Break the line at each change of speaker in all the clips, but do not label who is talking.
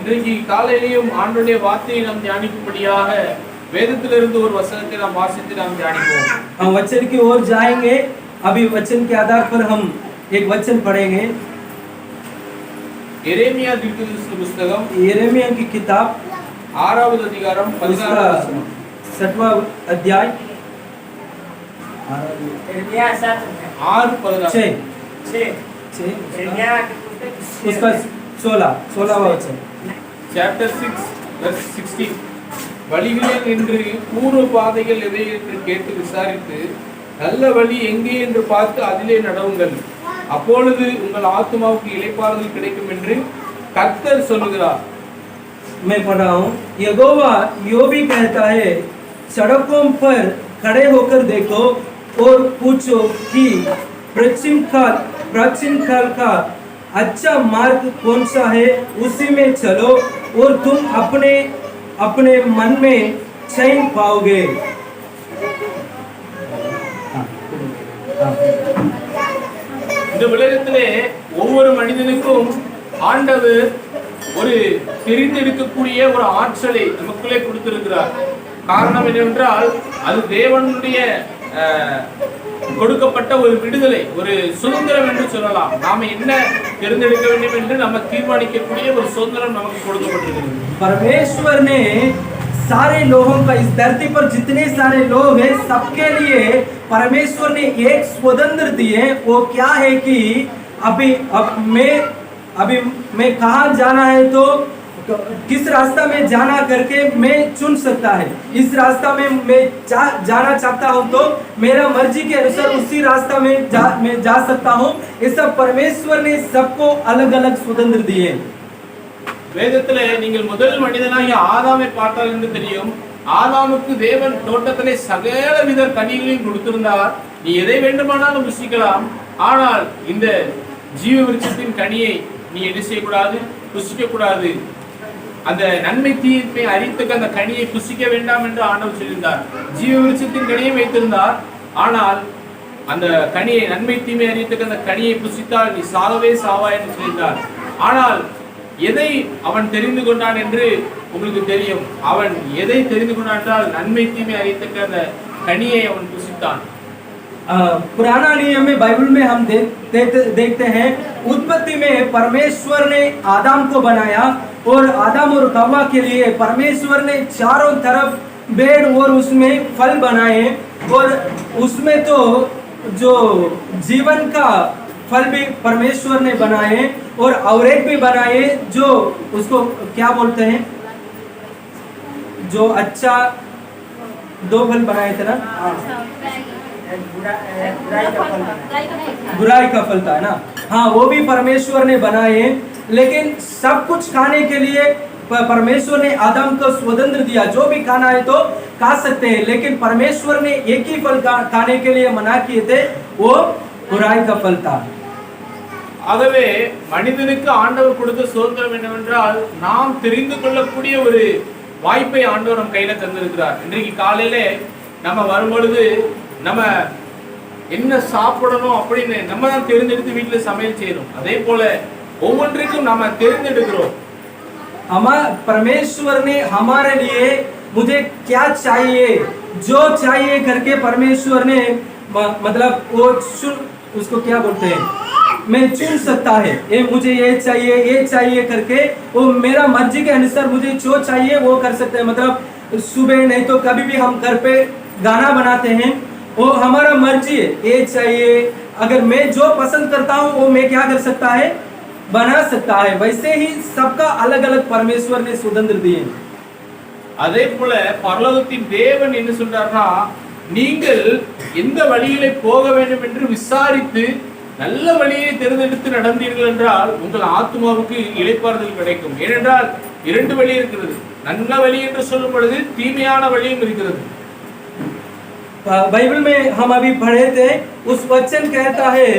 இன்றைக்கு காலையிலேயும் ஆண்டவருடைய வார்த்தையை நாம் தியானிக்கும்படியாக வேதத்திலிருந்து ஒரு வசனத்தை நாம் வாசித்து நாம் தியானிப்போம்.
हम वचन की ओर जाएंगे. अभी वचन के आधार पर हम एक वचन पढ़ेंगे.
எரேமியா தீர்க்கதரிசி புத்தகம்
यिर्मयाह की किताब
6வது அதிகாரம் 16வது வசனம்.
7वां अध्याय 6 उसका 16वां वचन.
Chapter 6 verse 16. வழிகளில் நின்று பூர்வ பாதைகள் எவை என்று கேட்டு விசாரித்து நல்ல வழி எங்கே என்று பார்த்து அதிலே நடவுங்கள், அப்பொழுது உங்கள் ஆத்துமாவுக்கு இளைப்பாறுதல் கிடைக்கும் என்று கர்த்தர் சொல்லுகிறார்.
मैं पढ़ रहा हूँ. यहोवा यो भी कहता है, सड़कों पर खड़े होकर देखो और पूछो कि प्राचीन काल का अच्छा मार्ग कौन सा है, उसी में चलो और तुम अपने अपने मन में चैन पाओगे.
இந்த உலகத்திலே ஒவ்வொரு மனிதனுக்கும் ஆண்டவர் ஒரு தெரிந்தெடுக்கக்கூடிய ஒரு ஆற்றலை நமக்குள்ளே கொடுத்திருக்கிறார். காரணம் என்னவென்றால் அது தேவனுடைய கொடுக்கப்பட்ட ஒரு விடுதலை, ஒரு சுதந்திரம் என்று சொல்லலாம். நாம என்ன தேர்ந்தெடுக்க வேண்டும் என்று நம்ம தீர்மானிக்கக்கூடிய ஒரு சுதந்திரம் நமக்கு கொடுக்கப்பட்டிருக்கிறது.
परमेश्वर ने सारे लोगों का, इस धरती पर जितने सारे लोग हैं सबके लिए परमेश्वर ने एक स्वतंत्र दिए. वो क्या है कि अभी मैं कहाँ जाना है तो किस रास्ता में जाना करके मैं चुन सकता है. इस रास्ता में मैं जाना चाहता हूँ तो मेरा मर्जी के अनुसार उसी रास्ता में मैं जा सकता हूँ. ये सब परमेश्वर ने सबको अलग अलग स्वतंत्र दिए.
வேதத்திலே நீங்கள் முதல் மனிதனாகிய ஆதாமை பார்த்தால் என்று தெரியும். ஆதாமுக்கு தேவன் தோட்டத்திலே சகல வித கனிகளையும் கொடுத்திருந்தார். நீ எதை வேண்டுமானாலும் புசிக்கலாம், ஆனால் இந்த ஜீவ விருட்சத்தின் கனியை நீ என்ன செய்யக்கூடாது, புசிக்க கூடாது. அந்த நன்மை தீமை அறித்துக்கு அந்த கனியை புசிக்க வேண்டாம் என்று ஆண்டவர் சொல்லியிருந்தார். ஜீவ விருட்சத்தின் கனியை வைத்திருந்தார், ஆனால் அந்த கனியை, நன்மை தீமை அறித்துக்கு அந்த கனியை புசித்தால் நீ சாகவே சாவாய் என்று சொல்லியிருந்தார். ஆனால் எதை அவன் தெரிந்து கொண்டான் என்று உங்களுக்கு தெரியும். அவன் எதை தெரிந்து கொண்டான் என்றால் நன்மை தீமை அறியத்தக்க அந்த கனியை அவன் புசித்தான்.
पुराना नियम में, बाइबल में हम देखते हैं, उत्पत्ति में परमेश्वर ने आदम को बनाया और आदम और हव्वा के लिए परमेश्वर ने चारों तरफ पेड़ और उसमें फल बनाए. और उसमें तो जो जीवन का फल भी परमेश्वर ने बनाए और एक भी बनाए जो उसको क्या बोलते हैं, जो अच्छा 2 फल बनाए थे ना, बुराई का फल था ना. हाँ, वो भी परमेश्वर ने बनाए. लेकिन सब कुछ खाने के लिए परमेश्वर ने आदम को स्वतंत्र दिया. जो भी खाना है तो खा सकते हैं, लेकिन परमेश्वर ने एक ही फल खाने के लिए मना किए थे, वो बुराई का फल था.
ஆகவே மனிதனுக்கு ஆண்டவர் கொடுத்த சுதந்திரம் என்னவென்றால் நாம் தெரிந்து கொள்ளக்கூடிய ஒரு வாய்ப்பை ஆண்டவர் நம் கையில தந்திருக்கிறார். இன்றைக்கு காலையில நம்ம வரும்பொழுது நம்ம என்ன சாப்பிடணும் அப்படின்னு நம்ம தான் தெரிந்தெடுத்து வீட்டில் சமையல் செய்யணும். அதே போல ஒவ்வொன்றைக்கும் நம்ம தெரிந்தெடுக்கிறோம்.
परमेश्वर ने हमारे लिए मुझे क्या चाहिए, जो चाहिए करके परमेश्वर ने मतलब वो उसको क्या बोलते हैं, मैं चुन सकता है. ये मुझे ये चाहिए करके वो मेरा मर्जी के अनुसार मुझे जो चाहिए वो कर सकते हैं. मतलब सुबह नहीं तो कभी भी हम घर पे गाना बनाते हैं, वो हमारा मर्जी है, ये चाहिए. अगर मैं जो पसंद करता हूँ वो मैं क्या कर सकता है, बना सकता है. वैसे ही सबका अलग अलग परमेश्वर ने स्वतंत्र दिए.
அதே போல பரலோகத்தின் தேவன் என்ன சொல்றாருன்னா, நீங்கள் எந்த வழியிலே போக வேண்டும் என்று விசாரித்து நல்ல வழியை தேர்ந்தெடுத்து நடந்தீர்கள் என்றால் உங்கள் ஆத்மாவுக்கு இளைப்பாறுதல் கிடைக்கும். ஏனென்றால் 2 வழி இருக்கிறது. நல்ல வழி என்று சொல்லும் பொழுது தீமையான வழியும் இருக்கிறது.
बाइबल में हम अभी पढ़े थे, उस वचन कहता है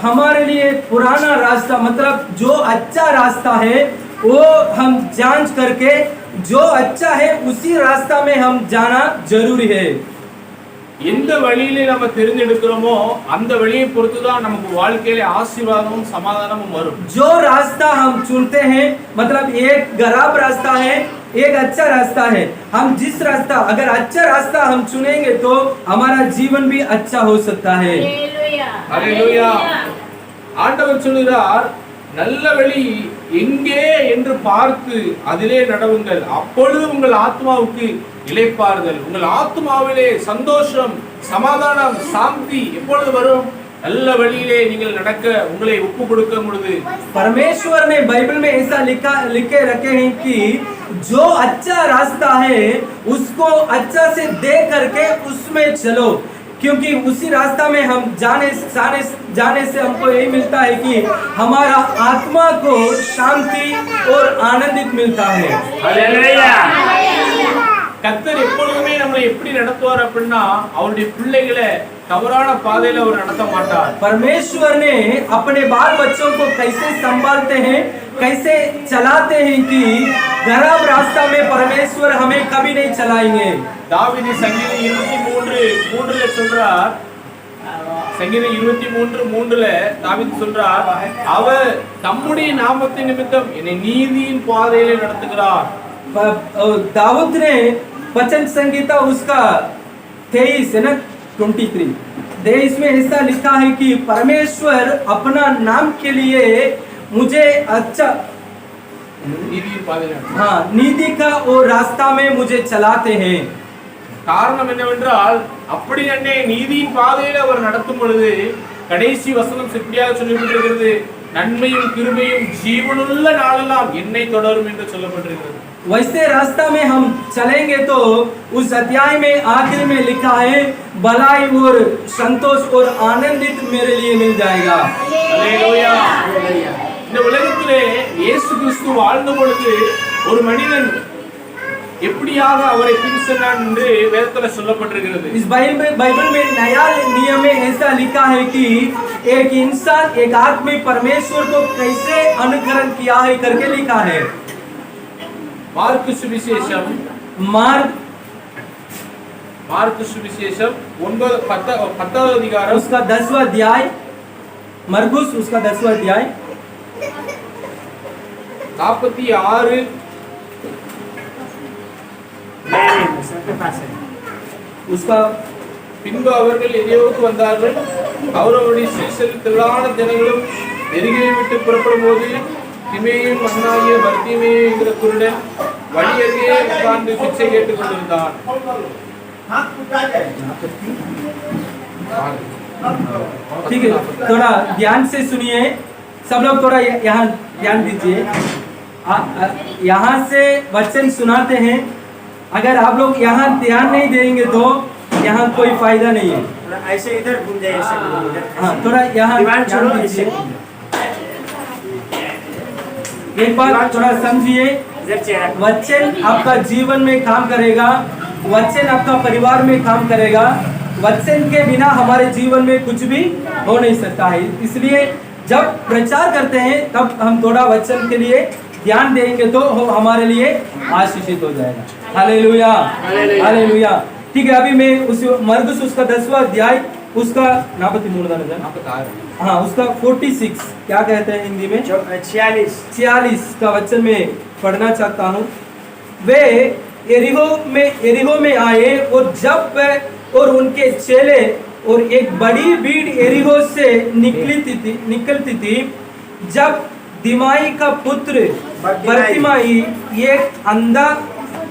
हमारे लिए पुराना रास्ता, मतलब जो अच्छा रास्ता है वो हम जांच करके जो अच्छा है उसी रास्ता में हम जाना जरूरी है.
எந்த வழியிலே நம்ம தேர்ந்தெடுக்கிறோமோ அந்த வழியை பொறுத்து தான் நமக்கு வாழ்க்கையில ஆசீர்வாதமும் சமாதானமும் வரும்.
जो रास्ता हम चुनते हैं, मतलब एक खराब रास्ता है, एक अच्छा रास्ता है. हम जिस रास्ता, अगर अच्छा रास्ता हम चुनेंगे तो हमारा जीवन भी अच्छा हो सकता है.
ஹல்லேலூயா. ஆண்டவர் சொல்கிறார், நல்ல வழி எங்கே என்று பார்த்து அதிலே நடவுங்கள், அப்பொழுது உங்கள் ஆத்மாவுக்கு இளைப்பாறுதல், உங்கள் ஆத்மாவிலே சந்தோஷம், சமாதானம், சாந்தி எப்பொழுது வரும்? நல்ல வழியிலே நீங்கள் நடக்க உங்களை ஒப்பு கொடுக்கும் பொழுது.
परमेश्वर ने बाइबल में ऐसा लिखे रखे हैं कि जो अच्छा रास्ता है उसको अच्छा से देख करके उसमें चलो, क्योंकि उसी रास्ता में हम जाने से हमको यही मिलता है कि हमारा आत्मा को शांति और आनंदित मिलता है.
ஹல்லேலூயா. கர்த்தர் எப்பொழுதுமே நம்மளை எப்படி நடத்துவார் அப்படின்னா, அவருடைய பிள்ளைகளை தவறான பாதையில அவர் நடத்த மாட்டார்.
परमेश्वर ने अपने बाल बच्चों को कैसे संभालते हैं, कैसे चलाते हैं कि खराब रास्ता में परमेश्वर हमें कभी नहीं चलाएंगे.
தாவீது சங்கீதம் 23:3 சொல்றார், சங்கீதம் 23:3 தாவீது சொல்றார், அவர் தம்முடைய நாமத்தின் நிமித்தம் என்னை நீதியின் பாதையிலே நடத்துகிறார்.
दाऊद ने वचन संगीता उसका 23 है ना 23 में ऐसा लिखा है कि परमेश्वर अपना नाम के लिए मुझे अच्छा
நீதியின் பாதையிலே
हाँ नीति का वो रास्ता में मुझे चलाते हैं.
காரணம் என்னவென்றால், அப்படி என்னை நீதியின் பாதையில அவர் நடத்தும் பொழுது கடைசி வசனம் இப்படியாக சொல்லப்பட்டிருக்கிறது, நன்மையும் கிருபையும் ஜீவனுள்ள நாளெல்லாம் என்னை தொடரும் என்று சொல்லப்பட்டிருக்கிறது.
वैसे रास्ता में हम चलेंगे तो उस अध्याय में आखिर में लिखा है, भलाई और संतोष और आनंदित मेरे लिए मिल जाएगा.
ஹல்லேலூயா. இந்த உலகத்திலே இயேசு கிறிஸ்து வாழ்ந்த பொழுது ஒரு மனிதன் எப்படியாக அவரை பின்சென்றான் என்று வேதத்துல சொல்லப்பட்டிருக்கிறது.
इस बाइबल में नया नियम में ऐसा लिखा है कि एक इंसान, एक आदमी परमेश्वर को कैसे अनुकरण किया है करके लिखा है.
மார்க்கு சுவிசேஷம்
मार्ग
10வது அதிகாரம்
उसका 10वां अध्याय, मरकुस उसका 10वां अध्याय
46
उसका
பின்பு அவர்கள் எரியோவுக்கு வந்தார்கள். அவருடைய சீஷரில் திரளான ஜனங்களும் எரிகையை விட்டு புறப்படும் போது திமேயும் மகனாகிய பர்த்திமேயு என்கிற குருடன் வழியருகே உட்கார்ந்து பிச்சை கேட்டுக் கொண்டிருந்தான்.
ठीक है, थोड़ा ध्यान से सुनिए सब लोग, थोड़ा यहाँ ध्यान दीजिए. यहाँ से वचन सुनाते हैं, अगर आप लोग यहाँ ध्यान नहीं देंगे तो यहाँ कोई फायदा नहीं है.
ऐसे इधर घूम जाइए.
हाँ, थोड़ा यहाँ ध्यान दीजिए. एक बात थोड़ा समझिए, वचन आपका जीवन में काम करेगा, वचन आपका परिवार में काम करेगा. वचन के बिना हमारे जीवन में कुछ भी हो नहीं सकता है. इसलिए जब प्रचार करते हैं तब हम थोड़ा वचन के लिए ध्यान देंगे तो हमारे लिए आशीषित हो जाएगा. Hallelujah, hallelujah. ठीक है, अभी मैं उस मरकुस उसका 10वां अध्याय उसका 46 हाँ उसका 46 क्या कहते हैं हिंदी में 46 का वचन में पढ़ना चाहता हूँ. वे एरिहो में आए और जब वे और उनके चेले और एक बड़ी भीड़ एरिहो से निकलती थी, जब दिमाई का पुत्र बर्तिमाई एक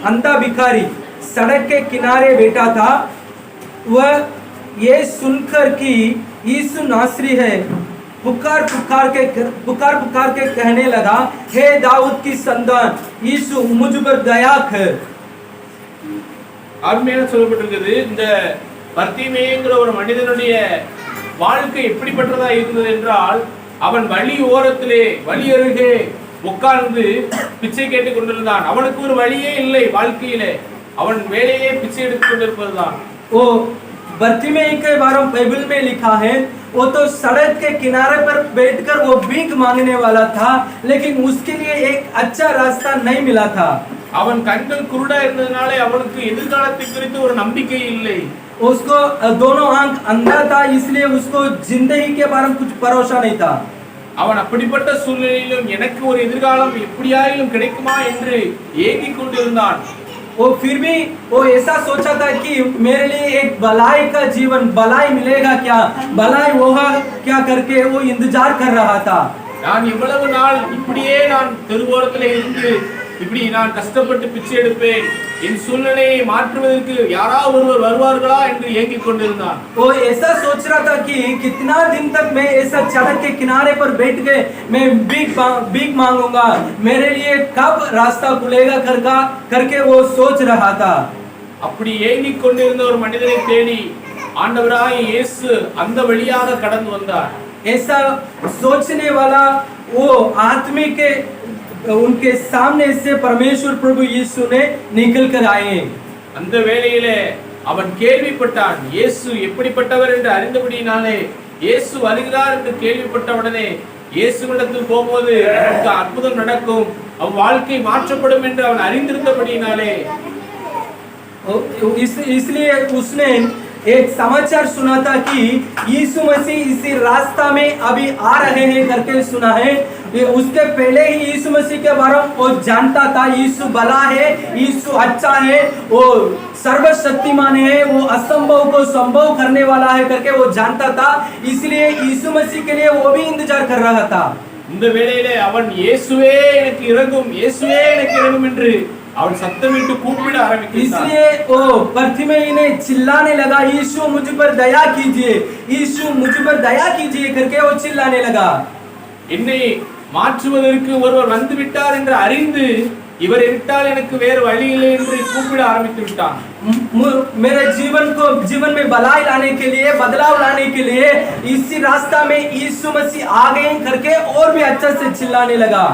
अंधा भिखारी सड़क के किनारे बैठा था, वह ये सुनकर कि यीशु नासरी है, पुकार पुकार के कहने लगा, हे दाऊद की संतान यीशु मुझ पर दया कर.
அருமையாக சொல்லப்பட்டிருக்கிறது. இந்த பர்த்திமேயுங்கிற ஒரு மனிதனுடைய வாழ்க்கை எப்படிப்பட்டதா இருந்தது என்றால், அவன் வழி ஓரத்திலே வழி அருகே உட்கார்ந்து பிச்சை கேட்டுக் கொண்டிருந்தான். அவனுக்கு ஒரு வழியே இல்லை வாழ்க்கையிலே, அவன் வேலையே பிச்சை எடுத்துக் கொண்டிருப்பதுதான்.
वो बर्तिमेयु के बारे में बाइबल में लिखा है, वो तो सड़क के किनारे पर बैठकर वो भीख मांगने वाला था, लेकिन उसके लिए एक अच्छा रास्ता नहीं मिला था.
அவன் கண்கள் குருடா இருந்ததனாலே அவனுக்கு எதிர்காலத்தை குறித்து ஒரு நம்பிக்கை இல்லை.
उसको दोनों आंख अंधा था, इसलिए उसको जिंदगी के बारे में कुछ भरोसा नहीं था.
அவன் அப்படிப்பட்ட சூழ்நிலையிலும் எனக்கு ஒரு எதிர்காலம் எப்படியாயிலும் கிடைக்குமா என்று ஏங்கிக் கொண்டிருந்தான்.
वो फिर भी वो ऐसा सोचा था कि मेरे लिए एक भलाई का जीवन, भलाई मिलेगा क्या, भलाई होगा क्या करके वो इंतजार कर रहा था.
நான் இவ்வளவு நாள் இப்படியே நான் தெருவோரத்தில் இருந்து இப்படி நான் கஷ்டப்பட்டு பிச்சை எடுப்பேன், என் சூழ்நிலையை மாற்றுவதற்கு யாராவது ஒருவர் வருவார்களா என்று ஏங்கிக் கொண்டிருந்தான்.
वो ऐसा सोच रहा था कि कितना दिन तक मैं ऐसा सड़क के किनारे पर बैठ के मैं भीख मांगूंगा, मेरे लिए कब रास्ता खुलेगा करके वो सोच रहा था.
அப்படி ஏங்கிக் கொண்டிருந்த ஒரு மனிதனை தேடி ஆண்டவராய் இயேசு அந்த வழியாக கடந்து வந்தார்.
ऐसा सोचने वाला वो आदमी के उनके सामने से परमेश्वर प्रभु यीशु ने निकल कर आए.
அந்த வேளையிலே அவன் கேள்விப்பட்டான் இயேசு எப்படிப்பட்டவர் என்று அறிந்தபடியினாலே இயேசு வருகிறார் என்று கேள்விப்பட்டவுடனே இயேசுவிடத்தில் போகும்போது அவனுக்கு அற்புதம் நடக்கும், அவன் வாழ்க்கை மாற்றப்படும் என்று அவன் அறிந்திருந்தபடியினாலே
इसलिए उसने एक समाचार सुना था कि यीशु मसीह इसी रास्ता में अभी आ रहे हैं करके सुना है. उसके पहले ही यीशु मसीह के बारे में वो जानता था. यीशु भला है, यीशु अच्छा है, वो सर्वशक्तिमान है, वो असंभव को संभव करने वाला है करके वो जानता था. इसलिए यीशु मसीह के लिए वो भी इंतजार कर रहा था.
இந்த வேளையிலே அவன் இயேசுவே எனக்கு இறங்கும், இயேசுவே எனக்கு இறங்கும் என்று அவன் சத்தமிட்டு கூப்பிட ஆரம்பித்தான்.
इसलिए वो बर्तिमेई ने चिल्लाने लगा, यीशु मुझ पर दया कीजिए, यीशु मुझ पर दया कीजिए करके वो चिल्लाने लगा.
என்னை மாற்றுவதற்கு ஒருவர் வந்து விட்டார் என்று அறிந்து இவரை விட்டால் எனக்கு வேறு வழி இல்லை என்று கூப்பிட ஆரம்பித்து விட்டான்.
मेरे जीवन में भलाई लाने के लिए, बदलाव लाने के लिए इसी रास्ता में यीशु मसीह आ गए करके और भी अच्छा से चिल्लाने लगा.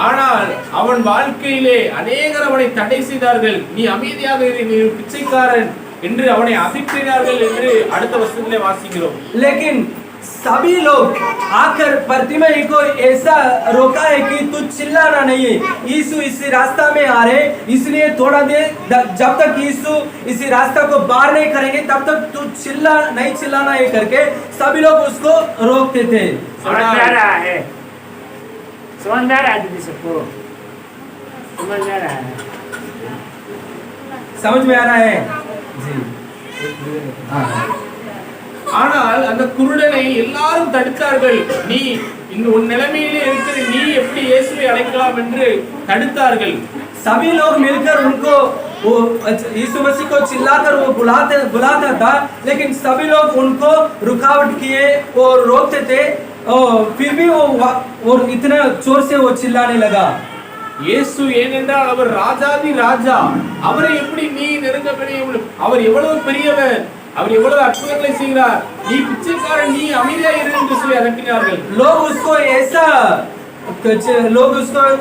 ஆனால் அவன் வாழ்க்கையிலே அநேகர் அவனை தடை செய்தார்கள், நீ அமைதியாக இரு, நீ பிச்சைக்காரன் என்று அவனை அதட்டினார்கள் என்று அடுத்த வசனத்திலே வாசிக்கிறோம்.
लेकिन सभी लोग आकर बर्तिमेई को ऐसा रोका है कि तू चिल्लाना नहीं है, यीशु इसी रास्ता में आ रहे, इसलिए थोड़ा देर जब तक यीशु इसी रास्ता को पार नहीं करेंगे तब तक तू नहीं चिल्लाना है करके सभी लोग उसको रोकते थे.
समझ में आ रहा है? समझदार आदमी सबको समझ में आ रहा है?
समझ में आ रहा है जी.
ஆனால் அந்த குருடனை எல்லாரும் தடுத்தார்கள், நீ இந்த உன் நிலைமையிலே இருக்கிற நீ எப்படி இயேசுவை அழைக்கலாம் என்று தடுத்தார்கள்.
सभी लोग मिलकर उनको वो यीशु मसीह को चिल्लाकर वो बुलाता था, लेकिन सभी लोग उनको रुकावट किए और रोकते थे. फिर भी वो इतना जोर से वो चिल्लाने लगा.
இயேசு ஏனென்றால் அவர் ராஜாதி ராஜா, அவரை எப்படி நீ நெருங்க முடியும், அவர் எவ்வளவு பெரியவர், அவர் எவ்வளவு அற்புதங்களை செய்கிறார், நீ பிச்சைக்காரன், நீ அமைதியாக இரு என்று சொல்லி அதட்டினார்கள்.
लोग उसको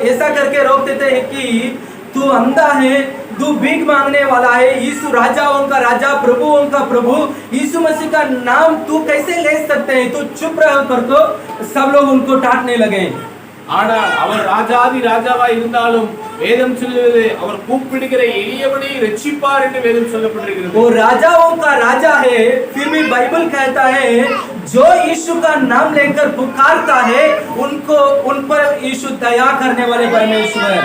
ऐसा करके रोकते थे कि तू अंधा है, तू भीख मांगने वाला है, यीशु राजाओं का राजा, प्रभुओं का प्रभु, यीशु मसीह का नाम तू कैसे ले सकते हैं, तू चुप रह कर. तो सब लोग उनको डांटने लगे.
ஆனால் அவர் ராஜாதி ராஜாவாய் இருந்தாலும் வேதம் சொல்லுகிறது அவர் கூப்பிடுகிற எளியவனை ரட்சிப்பார் என்று வேதம் சொல்லப்பட்டிருக்கிறது.
वो राजाओं का राजा है, फिर भी बाइबल कहता है जो यीशु का नाम लेकर पुकारता है उन पर यीशु दया करने वाले परमेश्वर है.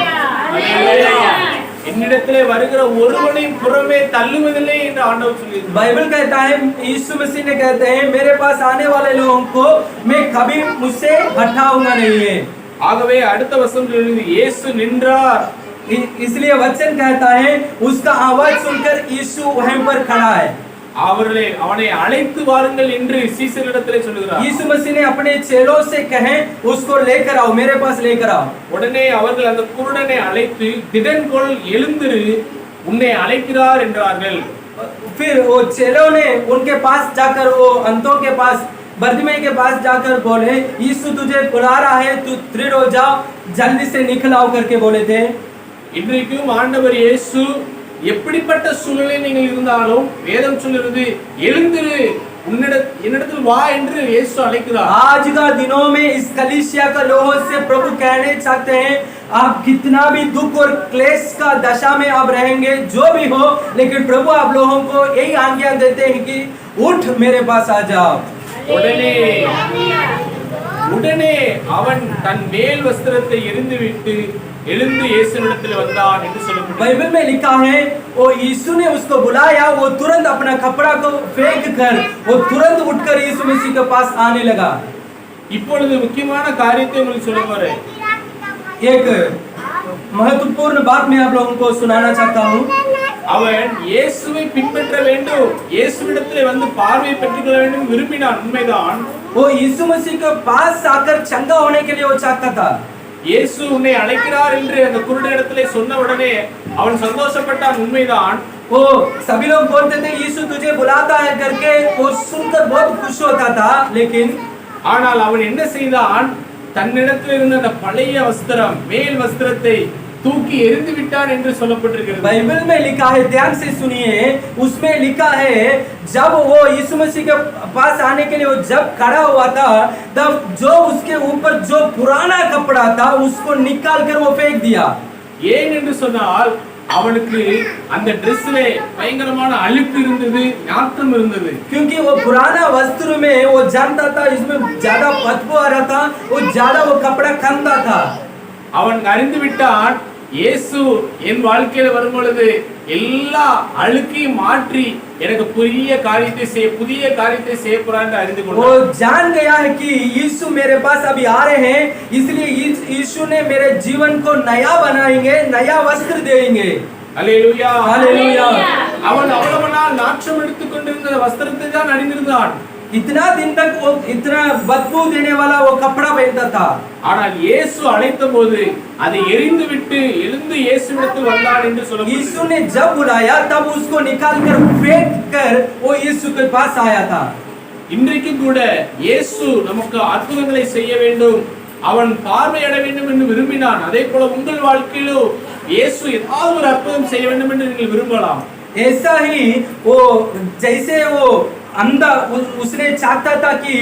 என்னிடத்திலே வருகிற ஒருவனை புறமே தள்ளுவதில்லை என்று ஆண்டவர் சொல்லியிருக்கிறார்.
बाइबल कहता है, यीशु मसीह ने कहते हैं मेरे पास आने वाले लोगों को मैं कभी मुझसे हटाऊंगा नहीं है.
ஆகவே அடுத்த வசனம் சொல்லுது இயேசு நின்றார்.
इसलिए वचन कहता है उसका आवाज सुनकर यीशु वहीं पर खड़ा है.
அவனை அழைத்து வாருங்கள் என்று சீசரிடத்திலே சொல்லுகிறார்.
यीशु मसीह ने अपने चेलों से कहे उसको लेकर आओ, मेरे पास लेकर आओ.
உடனே அவர்கள் அந்த குருடனை அழைத்து திடன்கொள் எழுந்திரு உன்னை அழைக்கிறார் என்றார்கள்.
फिर वो चेलों ने उनके पास जाकर वो अंतों के पास बर्तिमेई के पास जाकर बोले यीशु तुझे बुला रहा है, तू दृढ़ हो जाओ, जल्दी से निकल आओ करके बोले थे.
இன்றைக்கும் ஆண்டவர் இயேசு எப்படிப்பட்ட சூழ்நிலை நீங்கள் இருந்தாலும் வேதம் சொல்லுகிறது எழுந்திரு என்னிடத்தில் வா என்று இயேசு அழைக்கிறார்.
आज का दिनों में इस कलीसिया का लोगों से प्रभु कहने चाहते हैं, आप कितना भी दुख और क्लेश का दशा में आप रहेंगे, जो भी हो, लेकिन प्रभु आप लोगों को यही आज्ञा देते हैं कि उठ मेरे पास आ जाओ.
உடனே அவன் தன் மேல் வஸ்திரத்தை எறிந்துவிட்டு எழுந்து இயேசுவிடத்தில் வந்தான் என்று சொல்லப்படுகிறது.
बाइबल में लिखा है, वो यीशु ने उसको बुलाया, वो तुरंत अपना कपड़ा को फेंक कर वो तुरंत उठकर यीशु मसीह के पास आने लगा.
இப்பொழுது முக்கியமான காரியத்தை உங்களுக்கு சொல்ல போறேன்.
एक महत्वपूर्ण बात मैं आप लोगों को सुनाना चाहता हूँ.
அவன் இயேசுவை பின்பற்ற வேண்டும், இயேசுவிடத்திலே வந்து பார்வையை பெற்றுக்கொள்ள வேண்டும் விரும்பினான், உண்மைதான்.
वो यीशु मसीह के पास आकर चंगा होने के लिए वो चाहता था.
இயேசு உன்னை அழைக்கிறார் என்று அந்த குருடனிடத்திலே சொன்ன உடனே அவன் சந்தோஷப்பட்டான், உண்மைதான்.
वो सभी लोग बोलते थे यीशु तुझे बुलाता है करके, वो सुनकर बहुत खुश होता था. लेकिन
ஆனால் அவன் என்ன செய்தான், தன்னிடத்தில் இருந்த அந்த பழைய வஸ்திரம், மேல் வஸ்திரத்தை தூக்கி எறிந்து விட்டான் என்று சொல்லப்பட்டிருக்கிறது.
बाइबल में लिखा है, ध्यान से सुनिए, उसमें लिखा है जब वो यीशु मसीह के पास आने के लिए वो जब खड़ा हुआ था, तब जो उसके ऊपर जो पुराना कपड़ा था उसको निकाल कर वो फेंक दिया.
ஏன் என்று சொன்னால் அவனுக்கு அந்த ட்ரெஸ்ல பயங்கரமான அழுக்கு இருந்தது, நாற்றம் இருந்தது.
क्योंकि वो पुराना वस्त्र में वो जानता था इसमें ज्यादा बदबू आ रहा था, वो ज्यादा वो कपड़ा गंदा था.
அவன் அறிந்து விட்டான், இயேசு என் வாழ்க்கையில வரும் பொழுது எல்லா அழுக்கையும் மாற்றி எனக்கு புதிய காரியத்தை செய்ய போறான் என்று அறிந்து கொண்டான்.
वो जान गया है कि यीशु मेरे पास अभी आ रहे हैं, इसलिए यीशु ने मेरे जीवन को नया बनाएंगे, नया वस्त्र देंगे.
அல்லேலூயா,
हालेलुया.
அவன் அவ்வளவு நாள் நாற்றம் எடுத்துக் கொண்டிருந்த வஸ்திரத்தை தான் அணிந்திருந்தான்.
इतना दिन तक वो इतना बदबू देने वाला वो कपड़ा पहनता था.
ஆனால் இயேசு அழைத்த போது அதை எறிந்து விட்டு எழுந்து இயேசுவிடத்தில் வந்தான் என்று சொல்லப்படுகிறது.
यीशु ने जब बुलाया तब उसको निकाल कर फेंक कर वो यीशु के पास आया था.
இன்றைக்கு கூட இயேசு நமக்கு அற்புதங்களை செய்ய வேண்டும், அவன் பார்வையிட வேண்டும் என்று விரும்பினான். அதே போல உங்கள் வாழ்க்கையிலும் இயேசு ஏதாவது ஒரு அற்புதம் செய்ய வேண்டும் என்று நீங்கள் விரும்பலாம்.
ऐसा ही वो जैसे वो अंधा उसने चाहता था कि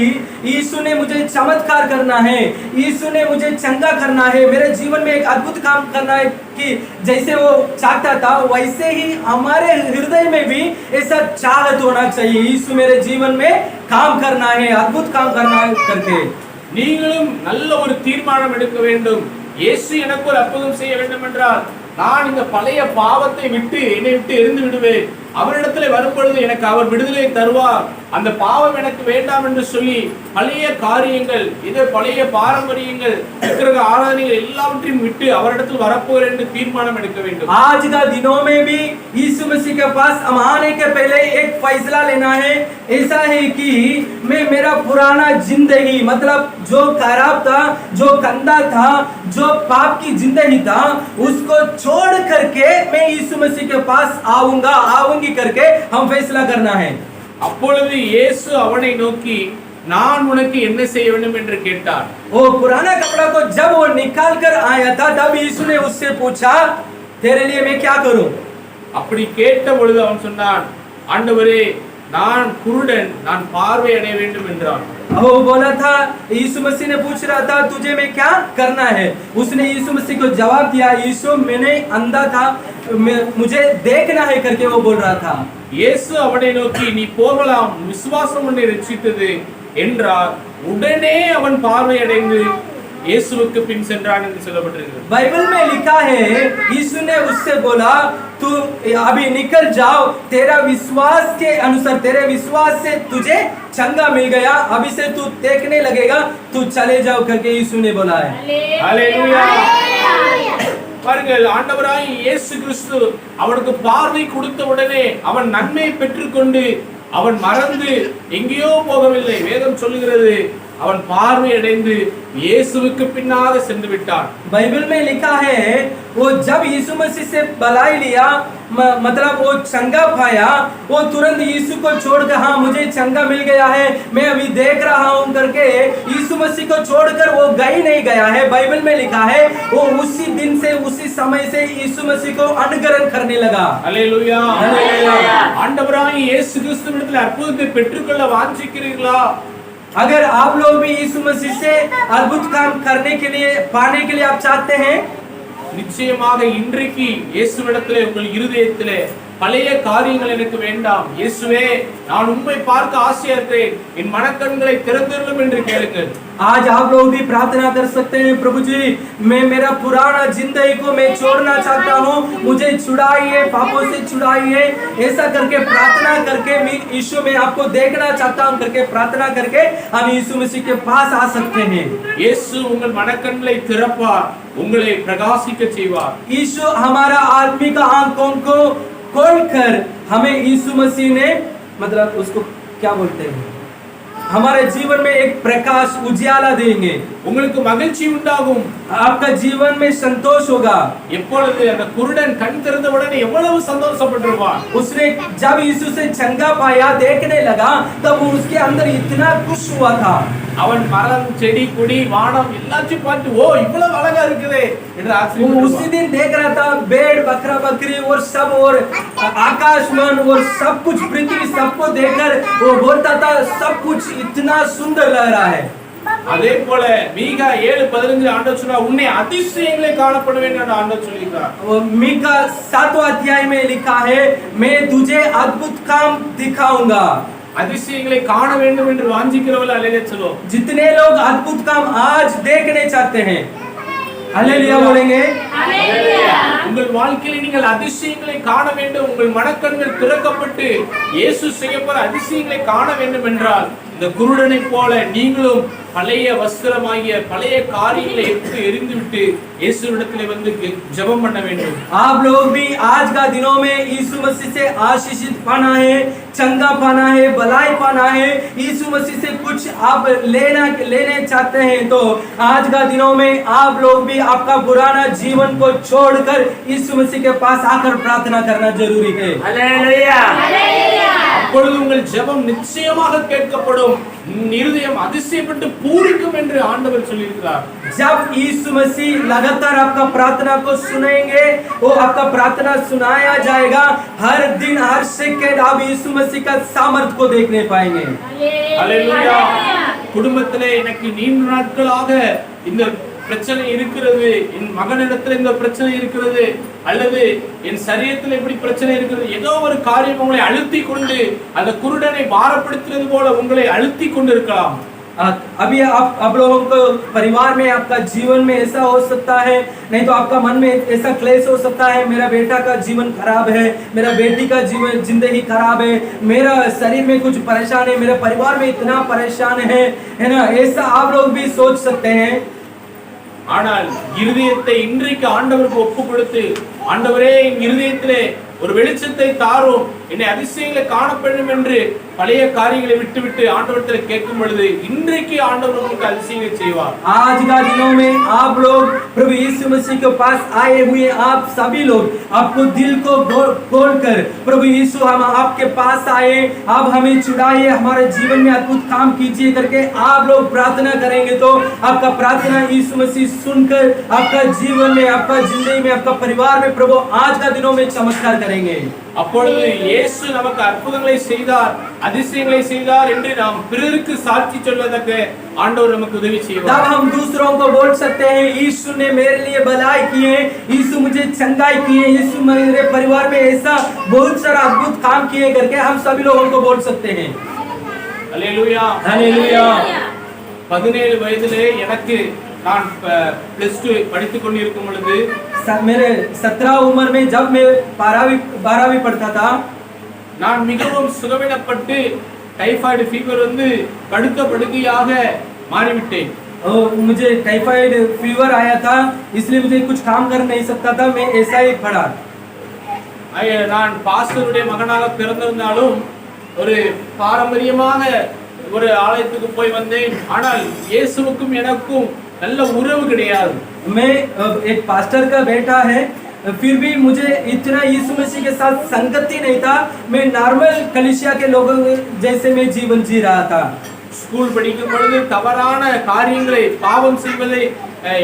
यीशु ने मुझे चमत्कार करना है, यीशु ने मुझे चंगा करना है, मेरे जीवन में एक अद्भुत काम करना है, कि जैसे वो चाहता था वैसे ही हमारे हृदय में भी ऐसा चाहत होना चाहिए, यीशु मेरे जीवन में काम करना है, अद्भुत काम करना है करके.
நீங்களும் நல்ல ஒரு தீர்மானம் எடுக்க வேண்டும். இயேசு எனக்கு ஒரு அற்புதம் செய்ய வேண்டும் என்றால் நான் இந்த பழைய பாவத்தை விட்டு என்னை விட்டு எரிந்து விடுவேன். அவரிடத்தில் வரும் பொழுது எனக்கு அவர் விடுதலை தருவார். அந்த பாவம் எனக்கு வேண்டாம் என்று சொல்லி பழைய காரியங்கள், இது பழைய பாரம்பரியங்கள், விக்கிரக ஆராதனைகள் எல்லாவற்றையும் விட்டு அவரிடத்தில் வரப்போகிறேன் என்று தீர்மானம் எடுக்க வேண்டும்.
आज का दिनों में भी यीशु मसीह के पास हम आने के पहले एक फैसला लेना है. ऐसा है कि मैं मेरा पुराना जिंदगी, मतलब जो खराब था, जो गंदा था, जो पाप की जिंदगी था, उसको छोड़ करके मैं यीशु मसीह के पास आऊंगी करके हम फैसला करना है.
அப்பொழுது இயேசு அவனை நோக்கி நான் உனக்கு என்ன செய்ய வேண்டும் என்று கேட்டார்.
वो पुराना कपड़ा को जब वो निकाल कर आया था तब यीशु ने उससे पूछा तेरे लिए मैं क्या करूं.
அப்படி கேட்ட பொழுது அவன் சொன்னான், ஆண்டவரே நான் குருடன், நான் பார்வை அடைய வேண்டும் என்றான்.
वो बोला था, यीशु मसीह ने पूछ रहा था तुझे मैं क्या करना है. उसने यीशु मसीह को जवाब दिया, यीशु मैंने अंधा था, मुझे देखना है करके वो बोल रहा था.
இயேசு அவனை நோக்கி நீ போகலாம், விசுவாசம் உன்னை ரட்சித்தது என்றார். உடனே அவன் பார்வை அடைந்து இயேசுவுக்கு பின் சென்றான் என்று சொல்லப்பட்டிருக்கிறது.
बाइबल में लिखा है यीशु ने उससे बोला तू अभी निकल जाओ, तेरा विश्वास के अनुसार, तेरे विश्वास से तुझे चंगा मिल गया, अभी से तू देखने लगेगा, तू चले जाओ करके यीशु ने बोला है.
हालेलुया. பாருங்கள், ஆண்டவராய் இயேசு கிறிஸ்து அவனுக்கு பார்வை கொடுத்த உடனே அவன் நன்மை பெற்றுக்கொண்டு அவன் மறந்து எங்கேயோ போகவில்லை. வேதம் சொல்லுகிறது அவன் பார்வை அடைந்து இயேசுவுக்கு பின்னாக சென்று விட்டான்.
बाइबल में लिखा है वो जब यीशु मसीह से भलाई लिया, मतलब वो चंगा पाया, वो तुरंत यीशु को छोड़कर हाँ मुझे चंगा मिल गया है, मैं अभी देख रहा हूँ करके यीशु मसीह को छोड़कर वो गई नहीं गया है। बाइबल में लिखा है वो उसी दिन से उसी समय से यीशु मसीह को अनुकरण करने लगा।
அல்லேலூயா
அல்லேலூயா।
ஆண்டவராகிய இயேசு கிறிஸ்துவிடத்தில் அற்புதத்தை பெற்றுக்கொள்ள வாஞ்சிக்கிறீர்களா?
अगर आप लोग भी यीशु मसीह से अद्भुत काम करने के लिए पाने के लिए आप चाहते हैं,
நிச்சயமாக இன்றைக்கு இயேசுவிடத்திலே உங்கள் இருதயத்திலே பழைய காரியங்கள் எனக்கு வேண்டாம், இயேசுவே நான் உம்மை பார்க்க ஆசையா இருக்கிறேன், என் மனக்கண்களை திறந்திருளும் என்று கேளுங்கள்।
आज आप लोग भी प्रार्थना कर सकते हैं, प्रभु जी मैं मेरा पुराना जिंदगी को मैं छोड़ना चाहता हूँ, मुझे छुड़ाइए, पापों से छुड़ाइए। ऐसा करके प्रार्थना करके मैं यीशु में आपको देखना चाहता हूँ करके प्रार्थना करके हम यीशु मसीह के पास आ सकते हैं।
இயேசு உங்கள் மனக்கண்களை திறப்பார், உங்களை பிரகாசிக்க செய்வார்।
यीशु हमारा आत्मिक आंखों को खोलकर हमें यीशु मसीह ने मतलब उसको क्या बोलते हैं, हमारे जीवन में एक प्रकाश उजियाला देंगे।
உங்களுக்கு மகிழ்ச்சி உண்டாகும்,
आपका जीवन में संतोष होगा।
எப்பொழுது அந்த குருடன் கண் திறந்த உடனே எவ்வளவு சந்தோஷப்பட்டிருப்பான்।
उसने जब यीशु से चंगा पाया, देखने लगा, तब वो उसके अंदर इतना खुश हुआ था।
அவன் மரம் செடி கொடி வானம் எல்லாத்தையும் பார்த்து ஓ இவ்வளவு அழகா இருக்குதே என்று
वो
ஆச்சரியப்படுவான்।
उसी दिन देख रहा था भेड़ बकरा बकरी और सब और आकाशमान और सब कुछ पृथ्वी सबको देखकर वो बोलता था सब कुछ इतना सुंदर लग रहा है।
அதே போல மீகா 7:15 ஆண்டவர் சொன்னா உன்னை அதிசயங்களே காணப்படுவேன் என்று ஆண்டவர் சொல்லியிருக்கார்।
वो मीका 7वां अध्याय में लिखा है मैं तुझे अद्भुत काम दिखाऊंगा।
அதிசயங்களை காண வேண்டும் என்று வாஞ்சிக்கிறவர்கள் அல்லேலூயா சொல்லுவோம்।
जितने लोग अद्भुत काम आज देखने चाहते हैं, हालेलुया बोलेंगे।
உங்கள் வாழ்க்கையில் நீங்கள் அதிசயங்களை காண வேண்டும், உங்கள் மனக்கண்கள் திறக்கப்பட்டு இயேசு செய்யப்போற அதிசயங்களை காண வேண்டும் என்றால் இந்த குருடனை போல நீங்களும் பழைய வஸ்திரமாகிய பழைய காரியங்களை எடுத்து எறிந்துவிட்டு இயேசுவிடத்திலே வந்து ஜெபம் பண்ண வேண்டும்।
आप लोग भी आज का दिनों में यीशु मसीह से आशीषित पाना है, चंगा पाना है, भलाई पाना है, यीशु मसीह से कुछ आप लेने चाहते हैं तो आज का दिनों में आप लोग भी आपका पुराना जीवन को छोड़कर यीशु मसीह के पास आकर प्रार्थना करना जरूरी है।
हालेलुया।
அப்பொழுது உங்கள் ஜெபம் நிச்சயமாக கேட்கப்படும், இருதயம் அதிசயப்பட்டு பூரிக்கும் என்று ஆண்டவர் சொல்லியிருக்கிறார்।
जब यीशु मसीह लगातार आपका प्रार्थना को सुनेंगे, वो आपका प्रार्थना सुनाया जाएगा, हर दिन हर सेकंड आप यीशु मसीह का सामर्थ्य को देखने पाएंगे।
அல்லேலூயா। குடும்பத்திலே எனக்கு நீண்ட நாட்களாக இந்த பிரச்சனை இருக்கிறது, என் மகனிடத்தில் இந்த பிரச்சனை இருக்கிறது, அல்லது என் சரீரத்தில் இப்படி பிரச்சனை இருக்கிறது, ஏதோ ஒரு காரியம் உங்களை அழுத்தி கொண்டு அந்த குருடனை பாரப்படுத்துறது போல உங்களை அழுத்தி கொண்டு இருக்கலாம்।
अभी आप लोगों को परिवार में आपका जीवन में ऐसा हो सकता है, नहीं तो आपका मन में ऐसा क्लेश हो सकता है, मेरा बेटा का जीवन खराब है, मेरा बेटी का जीवन जिंदगी खराब है, मेरा शरीर में कुछ परेशान है, मेरा परिवार में इतना परेशान है ना, ऐसा आप लोग भी सोच सकते हैं।
ஆனால் இருதயத்தை இன்றைக்கு ஆண்டவருக்கு ஒப்பு கொடுத்து ஆண்டவரே என் இருதயத்திலே ஒரு வெளிச்சத்தை தாரும், என்னை அதிசயங்களை காணப்படும் என்று பழைய காரியங்களை விட்டுவிட்டு ஆண்டவரிடத்தில் கேட்கும் பொழுது இன்றைக்கு ஆண்டவர் உங்களுக்கு அதிசயங்களை செய்வார்।
आज का दिनों में आप लोग प्रभु यीशु मसीह के पास आए हुए आप सभी लोग आपको दिल को खोलकर प्रभु यीशु हम आपके पास आए, आप हमें छुड़ाइए, हमारे जीवन में अद्भुत काम कीजिए करके आप लोग प्रार्थना करेंगे तो आपका प्रार्थना यीशु मसीह सुनकर आपका जीवन में, आपका जिंदगी में, आपका परिवार में प्रभु आज का दिनों में चमत्कार करेंगे।
அப்பொழுது இயேசு நமக்கு அற்புதங்களை செய்தார், அதிசயங்களை செய்தார் என்று நாம் பிறருக்கு சாட்சி சொல்வதற்கு ஆண்டவர் நமக்கு உதவி செய்வார்।
तब हम दूसरों को बोल सकते हैं यीशु ने मेरे लिए भलाई की है, यीशु मुझे चंगाई की है, यीशु मेरे परिवार में ऐसा बहुत सारा अद्भुत काम किए करके हम सभी लोगों को बोल सकते हैं।
அல்லேலூயா।
हालेलुया।
17 வயதிலே எனக்கு நான் +2 படித்துக் கொண்டிருக்கும் பொழுது
मेरे 17 उम्र में जब मैं 12वीं पढ़ता था,
நான் மிகவும் சுகவீனப்பட்டு டைபாய்டு ஃபீவர் வந்து படுத்த படுக்கையாக மாறிவிட்டேன்।
मुझे टाइफाइड फीवर आया था, इसलिए मुझे कुछ काम कर नहीं सकता था, मैं ऐसा ही पड़ा।
நான் பாஸ்டருடைய மகனாக பிறந்திருந்தாலும் ஒரு பாரம்பரியமாக ஒரு ஆலயத்துக்கு போய் வந்தேன், ஆனால் இயேசுவுக்கும் எனக்கும் நல்ல உறவு கிடையாது।
मैं एक पास्टर का बेटा है, फिर भी मुझे इतना यीशु मसीह के साथ संगति नहीं था। मैं नॉर्मल कलीसिया के लोगों जैसे मैं जीवन जी रहा था।
ஸ்கூல் படிக்கும் பொழுது தவறான காரியங்களை பாவம் செய்வதை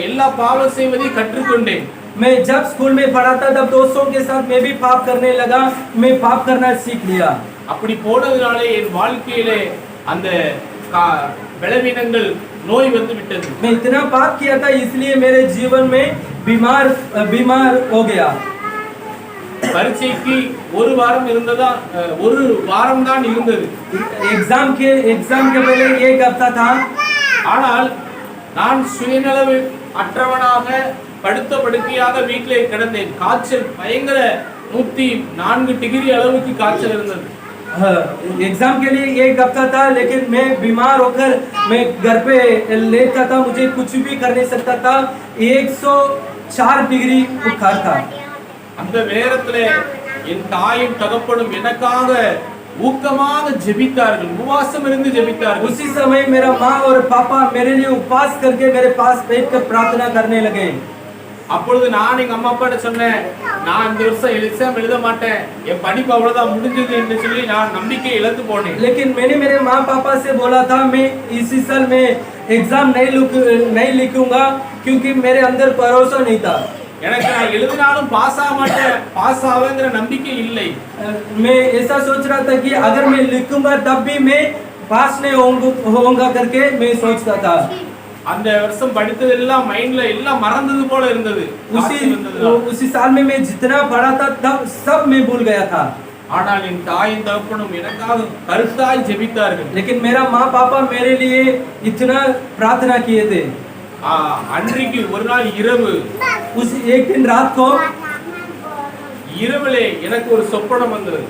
எல்லா பாவம் செய்வதை கற்றுக்கொண்டேன்.
मैं जब स्कूल में पढ़ा था तब दोस्तों के साथ मैं भी पाप करने लगा। मैं पाप करना सीख लिया।
அப்படி போனதுனாலே என் வாழ்க்கையிலே அந்த பலவீனங்கள் நோய் வந்து விட்டது.
मैं इतना पाप किया था इसलिए मेरे जीवन में बीमार हो गया।
பரீட்சைக்கு ஒரு வாரம் இருந்ததா, ஒரு வாரம் தான் இருந்தது.
एग्जाम के पहले एक हफ्ता था।
ஆனால் நான் சுயநலவு அற்றவனாக படுத்த படுக்கையாக வீட்டிலே கிடந்தேன். காய்ச்சல் பயங்கர 104 டிகிரி அளவுக்கு காய்ச்சல் இருந்தது.
एग्जाम के लिए एक हफ्ता था, लेकिन मैं बीमार होकर मैं घर पे लेटा था। मुझे कुछ भी कर नहीं सकता था। 104 डिग्री बुखार था।
அந்த நேரத்திலே என் தாயும் தகப்பனும் எனக்காக ஊக்கமாக ஜெபித்தார்கள், உபவாசம் இருந்து ஜெபித்தார்கள்.
उसी समय मेरा माँ और पापा मेरे लिए उपवास करके मेरे पास बैठकर प्रार्थना करने लगे।
அப்பொழுது நான் எங்க அம்மா அப்பாட்ட சொன்னேன், நான் இந்த வருஷம் எக்ஸாம் எழுத மாட்டேன், என் படிப்பு அவ்வளவுதான் முடிஞ்சது என்று சொல்லி நான் நம்பிக்கை இழந்து போனேன்.
लेकिन मैंने मेरे माँ पापा से बोला था मैं इसी साल में एग्जाम नहीं लिखूंगा, क्योंकि मेरे अंदर भरोसा नहीं था।
எனக்கு நான் எழுதினாலும் பாஸ் ஆக மாட்டேன், பாஸ் ஆவேங்கிற நம்பிக்கை இல்லை.
मैं ऐसा सोच रहा था कि अगर मैं लिखूंगा तब भी मैं पास नहीं होऊंगा करके मैं सोचता था।
அந்த வருஷம் படித்ததெல்லாம் மைண்ட்ல எல்லாம் மறந்தது போல இருந்தது.
उसी साल में मैं जितना पढ़ा था तब सब मैं भूल गया था।
ஆனால் என் தாயும் தகப்பனும் எனக்காக கருத்தாய் ஜெபித்தார்கள்.
लेकिन मेरा माँ पापा मेरे लिए इतना प्रार्थना किए थे।
அன்றைக்கு ஒரு நாள் இரவு,
उस एक दिन रात को
இரவிலே எனக்கு ஒரு சொப்பனம் வந்தது.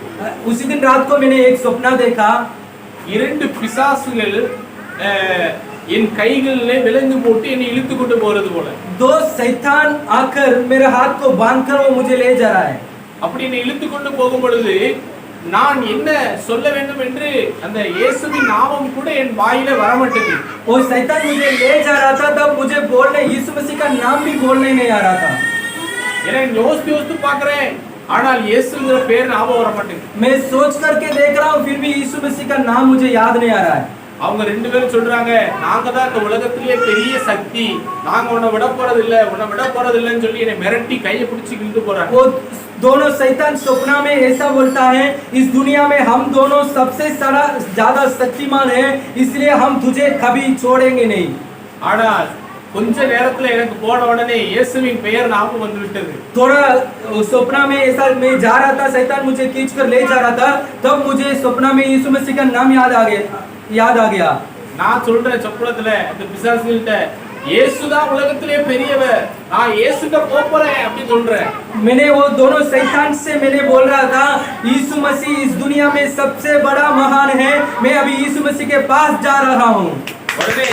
उसी दिन रात को मैंने एक सपना देखा।
2 பிசாசுகள் என் கைகளிலே விலங்கு போட்டு என்னை இழுத்து கொண்டு போறது போல.
2 शैतान आकर मेरे हाथ को बांधकर वो मुझे ले जा रहा है।
அப்படி என்னை இழுத்து கொண்டு போகும் பொழுது நான் என்ன சொல்ல வேண்டும் என்று அந்த இயேசுவின் நாமம் கூட என் வாயில வரமாட்டேங்குது.
वो शैतान मुझे ले जा रहा था, तब मुझे बोलने यीशु मसीह का नाम भी बोलने नहीं आ रहा था।
எனக்கு யோசித்து பார்க்கிறேன், ஆனால் இயேசுங்கிற பேர் ஞாபகம் வர மாட்டேங்குது.
मैं सोच करके देख रहा हूँ, फिर भी यीशु मसीह का नाम मुझे याद नहीं आ रहा है।
அவங்க 2 பேரும் சொல்றாங்க, நாங்க தான் இந்த உலகத்திலேயே பெரிய சக்தி, நாங்க உன்னை விட போறது இல்லன்னு சொல்லி என்னை மிரட்டி கையை பிடிச்சி இழுத்து போறாங்க.
वो दोनों शैतान सपना में ऐसा बोलता है, इस दुनिया में हम दोनों सबसे ज्यादा शक्तिमान है, इसलिए हम तुझे कभी छोड़ेंगे नहीं।
ஆனால் கொஞ்ச நேரத்துல எனக்கு போன उடனே இயேசுவின் பெயர் ஞாபகம் வந்து விட்டது.
थोड़ा सपना में ऐसा मैं जा रहा था, शैतान मुझे खींचकर ले जा रहा था, तब मुझे सपना में यीशु मसीह का नाम याद आ गया।
நான் சொல்றேன் சொப்பனத்துல அந்த பிசாசுகிட்ட, இயேசுதான் உலகத்திலே பெரியவர், நான் இயேசுட்ட போறேன் அப்படி சொல்றேன்.
मैंने वो दोनों शैतान से मैंने बोल रहा था, यीशु मसीह इस दुनिया में सबसे बड़ा महान है, मैं अभी यीशु मसीह के पास जा रहा हूँ।
உடனே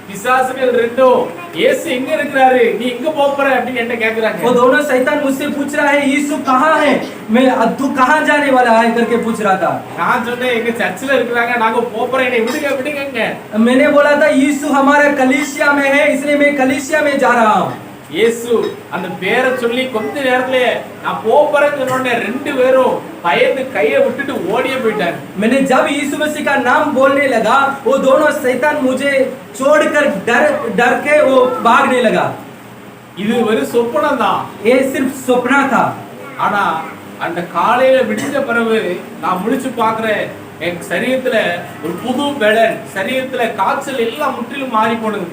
பிசாசுகள் ரெண்டும், இயேசு எங்க இருக்கிறாரு, நீ எங்க போற அப்படின்னு என்ன கேக்குறாங்க.
वो दोनों शैतान मुझसे पूछ रहा है, यीशु कहाँ है, मैं तू कहाँ जाने वाला है करके पूछ रहा था।
நான் சொன்னேன், எங்க சர்ச்சில் இருக்கிறாங்க, நாங்க போறேன், என்னை விடுங்க.
मैंने बोला था यीशु हमारे कलीसिया में है, इसलिए मैं कलीसिया में जा रहा हूँ।
இயேசு அந்த பேரை சொல்லி கொஞ்ச நேரத்திலே நான் போறேன்னு சொன்ன 2 பேரும் பயந்து கையை விட்டுட்டு ஓடியே போயிட்டாங்க.
मैंने जब यीशु मसीह का नाम बोलने लगा, वो दोनों शैतान मुझे छोड़कर डर के वो भागने लगा।
இது ஒரு சொப்பனம் தான்,
ये सिर्फ सपना था।
ஆனா அந்த காலையில விடிஞ்ச பிறகு நான் முழிச்சு பார்க்கிறேன், என் சரீரத்துல ஒரு புது பலன், சரீரத்துல காய்ச்சல் எல்லாம் முற்றிலும் மாறி போனது.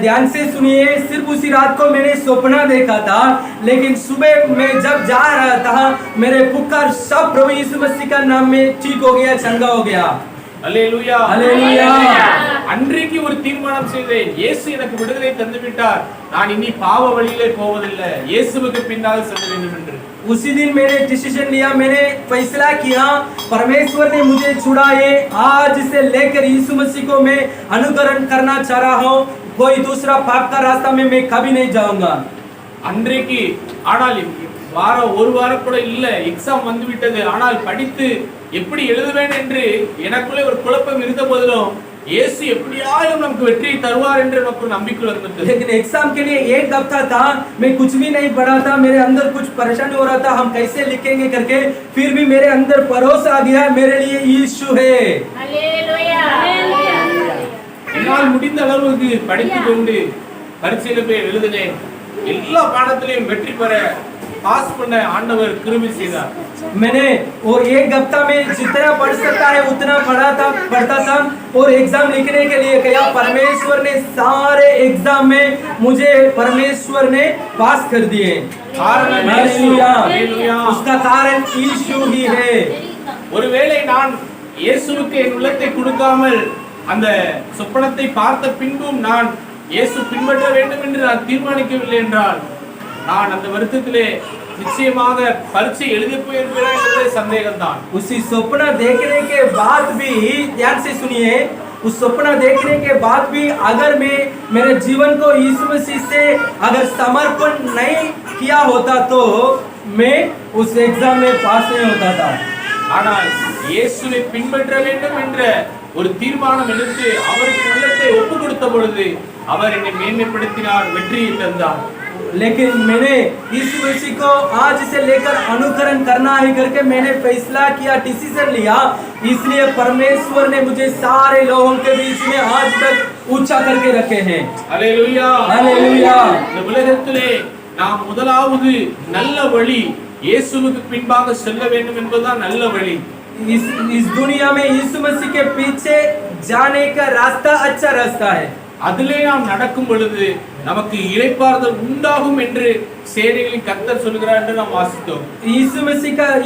ध्यान से सुनिए, सिर्फ उसी रात को मैंने सपना देखा था, लेकिन सुबह मैं जब जा रहा था मेरे पुकार सब प्रभु यीशु मसीह का नाम में ठीक हो गया, चंगा हो गया।
அல்லேலூயா,
அல்லேலூயா।
அன்றைக்கு ஒரு தீர்மானம் செய்தேன், இயேசு எனக்கு விடுதலை தந்து விட்டார், நான் இனி பாவ வழியிலே போவதில்லை, இயேசுவுக்கு பின்னால் செல்ல வேண்டும் என்று।
उसी दिन मैंने डिसीजन लिया, मैंने फैसला किया, परमेश्वर ने मुझे छुड़ाए, आज से लेकर यीशु मसीह को मैं अनुकरण करना चाह रहा हूँ, कोई दूसरा पाप का रास्ता में मैं कभी नहीं जाऊंगा।
அன்றைக்கு ஆனால் ஒரு வாரம் கூட இல்ல, எக்ஸாம் வந்து விட்டது. ஆனால் படித்து எப்படி எழுதுவேன் என்று எனக்குள்ளே ஒரு குழப்பம் இருந்த போதிலும் இயேசு எப்படியாயும் நமக்கு வெற்றியை தருவார் என்று நமக்கு ஒரு நம்பிக்கை வந்துட்டு.
लेकिन एग्जाम के लिए एक हफ्ता था, मैं कुछ भी नहीं पढ़ा था, मेरे अंदर कुछ परेशानी हो रहा था, हम कैसे लिखेंगे करके, फिर भी मेरे अंदर भरोसा आ गया, मेरे लिए यीशु है।
Hallelujah hallelujah.
என்னால் முடிந்த அளவுக்கு படித்துக் கொண்டு பரீட்சையில போய் எழுதினேன். எல்லா பாடத்திலையும் வெற்றி பெற பாஸ் பண்ண ஆண்டவர் கிருபை செய்தார்.
मैंने वो एक हफ्ता में जितना पढ़ सकता है उतना पढ़ता था और एग्जाम लिखने के लिए कहा। परमेश्वर ने सारे एग्जाम में मुझे परमेश्वर ने पास कर दिए।
காரணம் இயேசு. ஹalleluya.
उसका कारण यीशु ही है।
ஒருவேளை நான் இயேசுவுக்கு என் உள்ளத்தை கொடுக்காமல் அந்த சொப்பனத்தை பார்த்த பின்பும் நான் இயேசு பின்பற்ற வேண்டும் என்று நான் தீர்மானிக்கவில்லை என்றால் நான் அந்த வருத்தத்திலே நிச்சயமாக பரீட்சை எழுதி போயிருப்பேன் என்பதே சந்தேகம்தான்.
उसी सपना देखने के बाद भी, ध्यान से सुनिए, उस सपना देखने के बाद भी अगर मैं मेरे जीवन को यीशु मसीह से अगर समर्पण नहीं किया होता तो मैं उस एग्जाम में पास नहीं होता था।
ஆனால் இயேசுவை பின்பற்ற வேண்டும் என்ற ஒரு தீர்மானம் எடுத்து அவருக்கு உள்ளத்தை ஒப்பு கொடுத்த பொழுது அவர் என்னை மேன்மைப்படுத்தினார், வெற்றியை தந்தார்.
लेकिन मैंने यीशु मसीह को आज से लेकर अनुकरण करना है करके मैंने फैसला किया, डिसीजन लिया, इसलिए परमेश्वर ने मुझे सारे लोगों के बीच में आज तक ऊंचा करके रखे हैं।
ஹalleluya
हालेलुया।
இந்த உலகத்திலே நாம் முதலாவது நல்ல வழி இயேசுவுக்கு பின்பாக செல்ல வேண்டும் என்பதுதான் நல்ல வழி.
इस दुनिया में यीशु मसीह के पीछे जाने का रास्ता अच्छा रास्ता है।
அதிலே நாம் நடக்கும் பொழுது நமக்கு இளைப்பாறுதல் உண்டாகும் என்று சேனைகளின் கர்த்தர் சொல்கிறார் என்று நாம் வாசித்தோம்.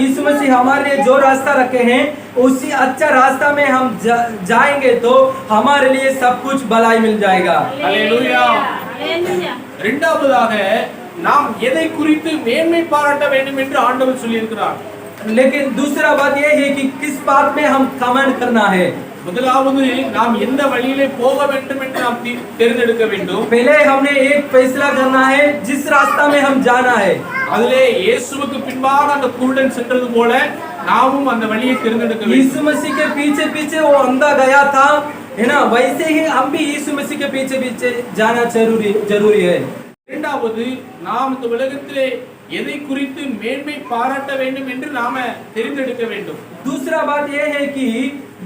यीशु मसीह हमारे लिए जो रास्ता रखे हैं उसी अच्छा रास्ता में हम जाएंगे तो हमारे लिए सब कुछ भलाई मिल जाएगा।
ஹalleluya
हालेलुया।
இரண்டாவதாக நாம் எதை குறித்து மேன்மை பாராட்ட வேண்டும் என்று ஆண்டவர் சொல்லியிருக்கிறார்.
लेकिन दूसरा बात यह है कि किस बात में हम कमेंट करना है।
முதலாவது நாம் எந்த வழியிலே போக வேண்டும் என்று நாம் தேர்ந்தெடுக்க வேண்டும்.
पहले हमने एक फैसला करना है जिस रास्ता में हम जाना है।
அதிலே இயேசுவுக்கு பின்பாக அந்த குருடன் சென்றது போல நாமும் அந்த வழியை தேர்ந்தெடுக்க வேண்டும்.
यीशु मसीह के पीछे पीछे वो अंधा गया था, है ना, वैसे ही हम भी यीशु मसीह के पीछे पीछे जाना जरूरी है।
இரண்டாவது நாம் இந்த உலகத்திலே எதை குறித்து மேன்மை பாராட்ட வேண்டும் என்று நாம தெரிந்தெடுக்க வேண்டும்.
दूसरा बात यह है कि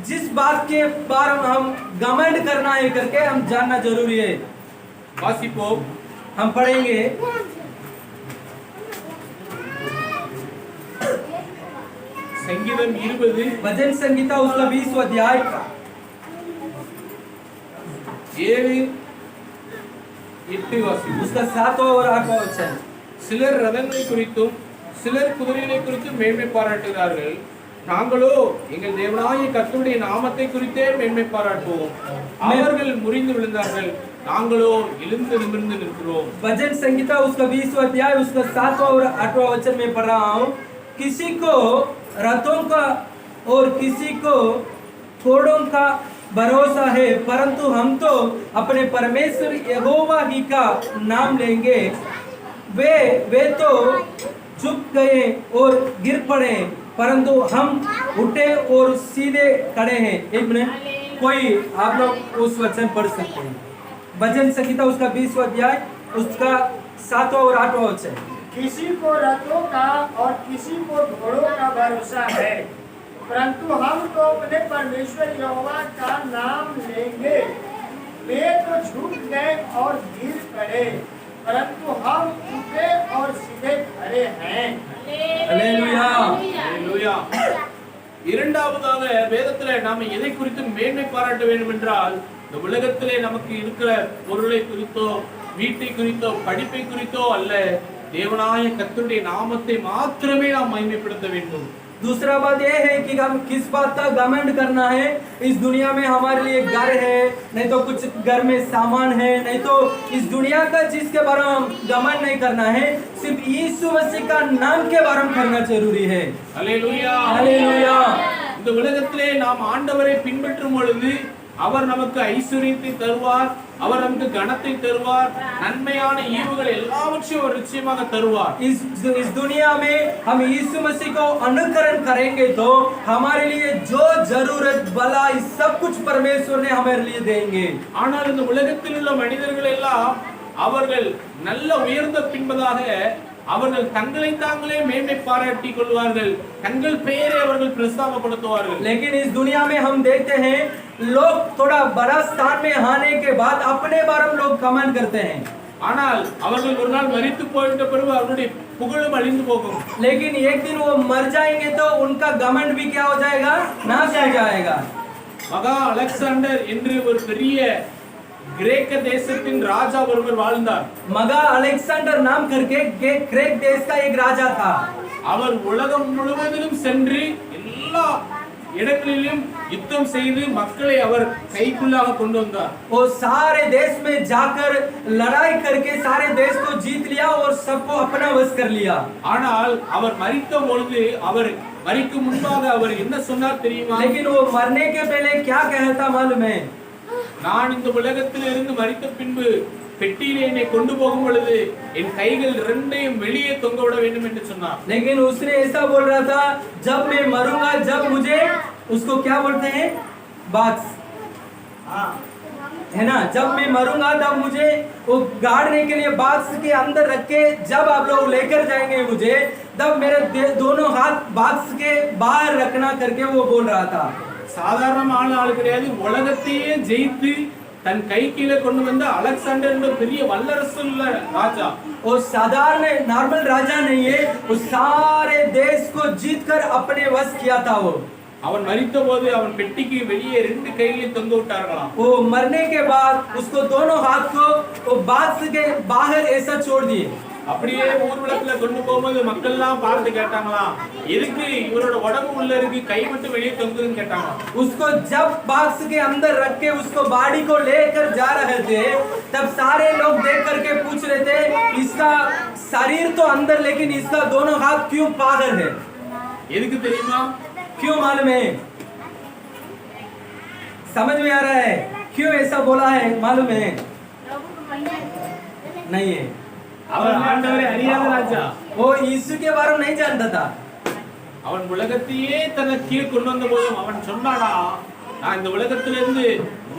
जिस बात के बारे में हम घमंड करना है करके हम जानना जरूरी है।
வாசிப்போம்.
हम पढ़ेंगे
சங்கீதம் 20
भजन संहिता उसका 20वां अध्याय
7-8 வாசிப்போம்.
उसका 7वां और 8वां वचन।
சிலர் ரதங்களை குறித்தும் சிலர் குதிரைகளை குறித்தும் மேன்மை பாராட்டுகிறார்கள். நாங்களோ எங்கள் தேவனாகிய கர்த்தருடைய நாமத்தை குறித்தே மேன்மை பாராட்டுவோம். அவர்கள் முறிந்து விழுந்தார்கள், நாங்களோ எழுந்து நிமிர்ந்து நிற்கிறோம்.
भजन संहिता उसका 20वां अध्याय उसका 7वां और 8वां वचन में पढ़ रहा हूँ। किसी को रथों का और किसी को घोड़ों का भरोसा है, परंतु हम तो अपने परमेश्वर यहोवा ही का नाम लेंगे। वे तो झुक गए और गिर पड़े, परंतु हम उठे और सीधे खड़े हैं। एक मिनट, कोई आप लोग उस वचन पढ़ सकते हैं। भजन संहिता उसका 20वां अध्याय उसका 7वां और 8वां वचन।
किसी को रथों का और किसी को घोड़ों का भरोसा है, परंतु हम तो अपने परमेश्वर यहोवा का नाम लेंगे। वे तो झुक गए और गिर पड़े, परंतु हम उठे और सीधे खड़े हैं।
हालेलुया।
ஹalleluya. இரண்டாவதாக வேதத்திலே நாம எதை குறித்து மேன்மை பாராட்ட வேண்டும் என்றால் இந்த உலகத்திலே நமக்கு இருக்கிற பொருளை குறித்தோ வீட்டை குறித்தோ படிப்பை குறித்தோ அல்ல, தேவனாகிய கர்த்தருடைய நாமத்தை மாத்திரமே நாம் மகிமைப்படுத்த வேண்டும்.
दूसरा बात यह है कि हम किस बात का घमंड करना है। इस दुनिया में हमारे लिए घर है, नहीं तो कुछ घर में सामान है, नहीं तो इस दुनिया का जिसके बारे में हम घमंड नहीं करना है, सिर्फ यीशु मसीह का नाम के बारे में करना जरूरी है।
ஹalleluya.
हालेलुया।
இந்த உலகத்திலே நாம் ஆண்டவரை பின்பற்றும் பொழுது அவர் நமக்கு ஐஸ்வரியத்தை தருவார், அவர் நமக்கு கனத்தை தருவார், நன்மையான ஈவுகள் எல்லாவற்றையும் அவர் நிச்சயமாக தருவார்.
इस दुनिया में हम यीशु मसीह को अनुकरण करेंगे तो हमारे लिए जो जरूरत भला इस सब कुछ परमेश्वर ने हमारे लिए देंगे.
ஆனால் இந்த உலகத்தில் உள்ள மனிதர்கள் எல்லாம் அவர்கள் நல்ல உயர்ந்த பின்பதாக அவர்கள் தங்களை தாங்களே மேன்மை பாராட்டிக் கொள்வார்கள், தங்கள் பெயரை அவர்கள் பிரஸ்தாபப்படுத்துவார்கள்.
लेकिन इस दुनिया में हम देखते हैं लोग थोड़ा बड़ा स्थान में आने के बाद अपने बारे में लोग कमेंट करते हैं.
ஆனால் அவர்கள் ஒரு நாள் மரித்து போய்விட்ட பிறகு அவருடைய புகழும் அழிந்து போகும்.
लेकिन एक दिन वो मर जाएंगे तो उनका घमंड भी क्या हो जाएगा, नाश हो जाएगा.
மகா அலெக்சாண்டர் என்று ஒரு பெரிய கிரேக்க தேசத்தின் ராஜா ஒருவர் வாழ்ந்தார்.
मगा अलेक्जेंडर नाम करके ग्रीक देश का एक राजा था.
அவர் உலகம் முழுவதிலும் சென்று எல்லா இடங்களிலும் யுத்தம் செய்து மக்களை அவர் கைக்குள்ளாக கொண்டு வந்தார்.
वो सारे देश में जाकर लड़ाई करके सारे देश को जीत लिया और सबको अपना वश कर लिया.
ஆனால் அவர் மரித்த பொழுது அவர் மரிக்கும் முன்பாக அவர் என்ன சொன்னார் தெரியுமா?
लेकिन वो मरने के पहले क्या कहा था मालूम है?
நான் இந்த உலகத்தில் இருந்து மரித்த பின்பு பெட்டியிலே என்னை கொண்டு போகும் பொழுது என் கைகள் இரண்டையும் வெளியே தொங்க விட வேண்டும் என்று சொன்னார்.
लेकिन उसने ऐसा बोल रहा था, जब मैं मरूंगा, जब मुझे उसको क्या बोलते हैं, बॉक्स, है ना, जब मैं मरूंगा तब मुझे वो गाड़ने के लिए बॉक्स के अंदर रख के जब आप लोग लेकर जाएंगे मुझे, तब मेरे दोनों हाथ बॉक्स के बाहर रखना करके वो बोल रहा था.
சாதாரணமான ஆள் கிடையாது, உலகத்தையே ஜெயித்து தன் கை கீழே கொண்டு வந்த அலெக்சாண்டர் என்ற பெரிய வல்லரசு உள்ள ராஜா.
वो साधारण नॉर्मल राजा नहीं है, वो सारे देश को जीतकर अपने वश किया था. वो
அவன் மரித்த போது அவன் பெட்டிக்கு வெளியே ரெண்டு கைகளையும் தொங்க விட்டார்களாம்.
वो मरने के बाद उसको दोनों हाथ को वो बॉक्स के बाहर ऐसा छोड़ दिए.
அப்படியே ஊர்வலத்துல கொண்டு போகும்போது மக்கள் எல்லாம் பார்த்து கேட்டாங்களாம், எதுக்கு இவரோட உடம்பு உள்ள இருக்கு, கை மட்டும் வெளியே தொங்குதுன்னு கேட்டாங்க.
उसको जब बॉक्स के अंदर रख के उसको बॉडी को लेकर जा रहे थे, तब सारे लोग देख करके पूछ रहे थे, इसका शरीर तो अंदर लेकिन इसका दोनों हाथ क्यों बाहर है?
எதுக்கு தெரியுமா?
क्यों मालूम है? समझ में आ रहा है क्यों ऐसा बोला है? मालूम है? नहीं है.
அவர் ஆண்டவரை அறியாத ராஜா.
वो यीशु के बारे में नहीं जानता था.
அவன் உலகத்தையே தனக்கு கீழ் கொண்டு வந்த போதும் அவன் சொன்னானா, நான் இந்த உலகத்திலிருந்து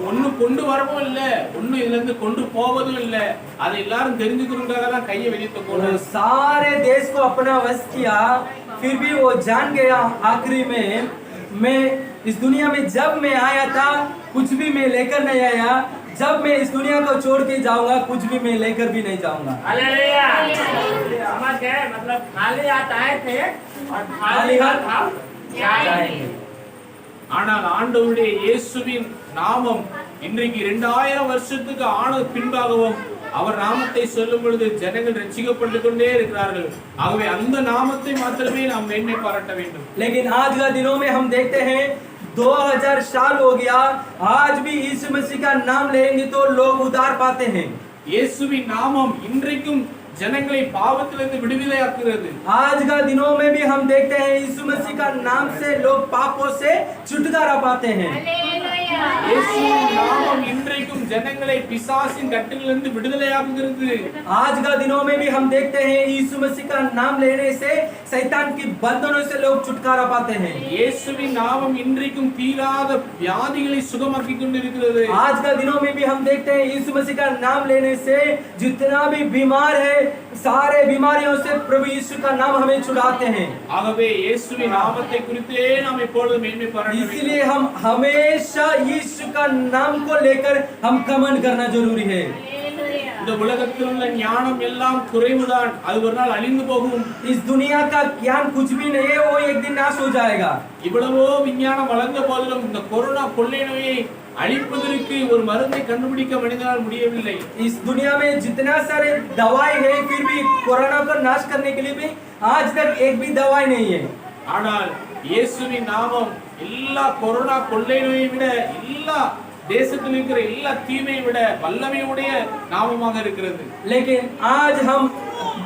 ஒண்ணு கொண்டு வரவும் இல்ல, ஒண்ணு இதுல இருந்து கொண்டு போவதும் இல்ல, அதை எல்லாரும் தெரிஞ்சுக்கிறதுக்காக தான் கையை வெளியே
वो सारे देश को अपना वश किया, फिर भी वो जान गया आखिरी में, मैं इस दुनिया में जब मैं आया था कुछ भी मैं लेकर नहीं आया, जब मैं इस दुनिया को छोड़ के जाऊंगा कुछ भी मैं लेकर भी नहीं जाऊंगा.
हालेलुया. समझ गए? मतलब खाली हाथ आए थे और खाली हाथ हम जाएंगे.
ஆனால் ஆண்டவருடைய இயேசுவின் நாமம் இன்றைக்கு 2000 வருஷத்துக்கு ஆன பின்பாகவும் அவர் நாமத்தை சொல்லும் பொழுது ஜனங்கள் ரட்சிக்கப்பட்டு கொண்டே இருக்கிறார்கள். ஆகவே அந்த நாமத்தை மாத்திரமே நாம் மேன்மை பாராட்ட வேண்டும்.
लेकिन आज का दिनों में हम देखते हैं 2000 साल हो गया, आज भी यीशु मसीह का नाम लेंगे तो लोग उद्धार पाते हैं.
இயேசுவின் நாமம் இன்றைக்கும் ஜனங்களை பாவத்திலிருந்து விடுதலையாக்குகிறது.
आज का दिनों में भी हम देखते हैं यीशु मसीह का नाम से लोग पापों से छुटकारा पाते हैं.
இயேசுவின் நாமம் இன்றைக்கும் ஜனங்களை பிசாசின் கட்டுகளிலிருந்து விடுதலையாக்குகிறது.
आज का दिनों में भी हम देखते हैं यीशु मसीह का नाम लेने से शैतान की बंधनों से लोग छुटकारा पाते हैं.
இயேசுவின் நாமம் இன்றைக்கும் தீராத வியாதிகளை சுகமாக்கி கொண்டிருக்கிறது.
आज का दिनों में भी हम देखते हैं यीशु मसीह का नाम लेने से जितना भी बीमार है सारे बीमारियों से प्रभु यीशु का नाम हमें छुड़ाते हैं.
ஆகவே இயேசுவின் நாமத்தை குறித்தே நாம் எப்பொழுதும் மேன்மை பாராட்ட வேண்டும்.
इसलिए हम हमेशा यीशु का नाम को लेकर हम कमन करना जरूरी है.
இந்த உலகத்தில் உள்ள ஞானம் எல்லாம் குறைவுதான், அது ஒரு நாள் அழிந்து போகும்.
इस दुनिया का ज्ञान कुछ भी नहीं है, वो एक दिन नाश हो जाएगा.
இவ்வளவோ விஞ்ஞானம் வளர்ந்த போதிலும் இந்த கொரோனா கொள்ளை நோயை அழிப்பதற்கு ஒரு மருந்தை கண்டுபிடிக்க மனிதனால் முடியவில்லை.
इस दुनिया में जितना सारे दवाई है फिर भी कोरोना को नाश करने के लिए भी आज तक एक भी दवाई नहीं है.
ஆனால் இயேசுவின் நாமம் எல்லா கொரோனா கொள்ளை நோயை விட, எல்லா தேசத்தில் இருக்கிற எல்லா தீமையை விட வல்லமையுடைய நாமமாக இருக்கிறது.
लेकिन आज हम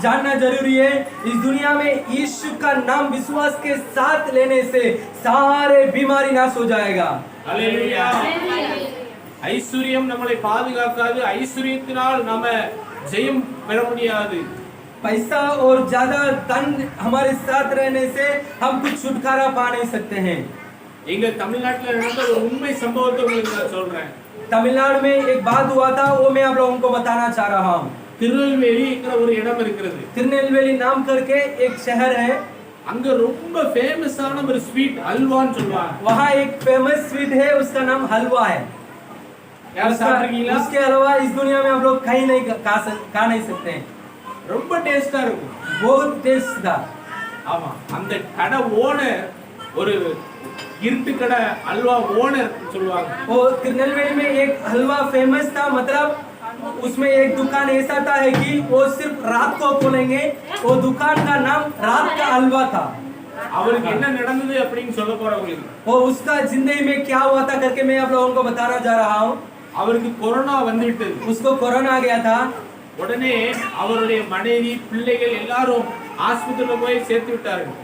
जानना जरूरी है, इस दुनिया में यीशु का नाम विश्वास के साथ लेने से सारे बीमारी नाश हो जाएगा.
हालेलुया. ஐஸ்வர்யம் நம்மளை பாதுகாக்காது. ஐஸ்வர்யத்தினால் நாம ஜெயம் பெற முடியாது.
पैसा और ज्यादा धन हमारे साथ रहने से हम कुछ छुटकारा पा नहीं सकते हैं।
எங்க தமிழ்நாட்டுல நடந்த ஒரு உண்மை சம்பவத்தை உங்களுக்கு நான் சொல்றேன்.
तमिलनाडु में एक बात हुआ था, वो मैं आप लोगों को बताना चाह रहा हूँ।
திருநெல்வேலிங்கிற ஒரு இடம் இருக்கிறது.
तिरुनेलवेली नाम करके एक शहर है।
அங்க ரொம்ப ஃபேமஸான ஒரு ஸ்வீட் அல்வான்னு சொல்லுவாங்க.
वहाँ एक फेमस स्वीट है, उसका नाम हलवा है।
யாரும் சாப்பிட்டிருக்கீங்களா?
उसके अलावा इस दुनिया में आप लोग खा नहीं सकते हैं।
ரொம்ப டேஸ்டா இருக்கும்.
बहुत टेस्ट था।
ஆமா, அந்த கடை ஓனர் ஒரு இருட்டு கடை அல்வா ஓனர் சொல்லுவாங்க.
वो तिरुनेलवेली में एक हलवा फेमस था, मतलब उसमें एक दुकान ऐसा था है कि वो सिर्फ रात को खोलेंगे। वो दुकान का नाम रात का हलवा था।
அவருக்கு என்ன நடந்தது அப்படின்னு சொல்ல போறவங்களுக்கு,
वो उसका जिंदगी में क्या हुआ था करके मैं आप लोगों को बताना जा रहा हूँ।
அவருக்கு கொரோனா வந்துவிட்டது.
उसको कोरोना आ गया था।
உடனே அவருடைய மனைவி பிள்ளைகள் எல்லாரும் ஆஸ்பத்திரியில போய் சேர்த்து விட்டார்கள்.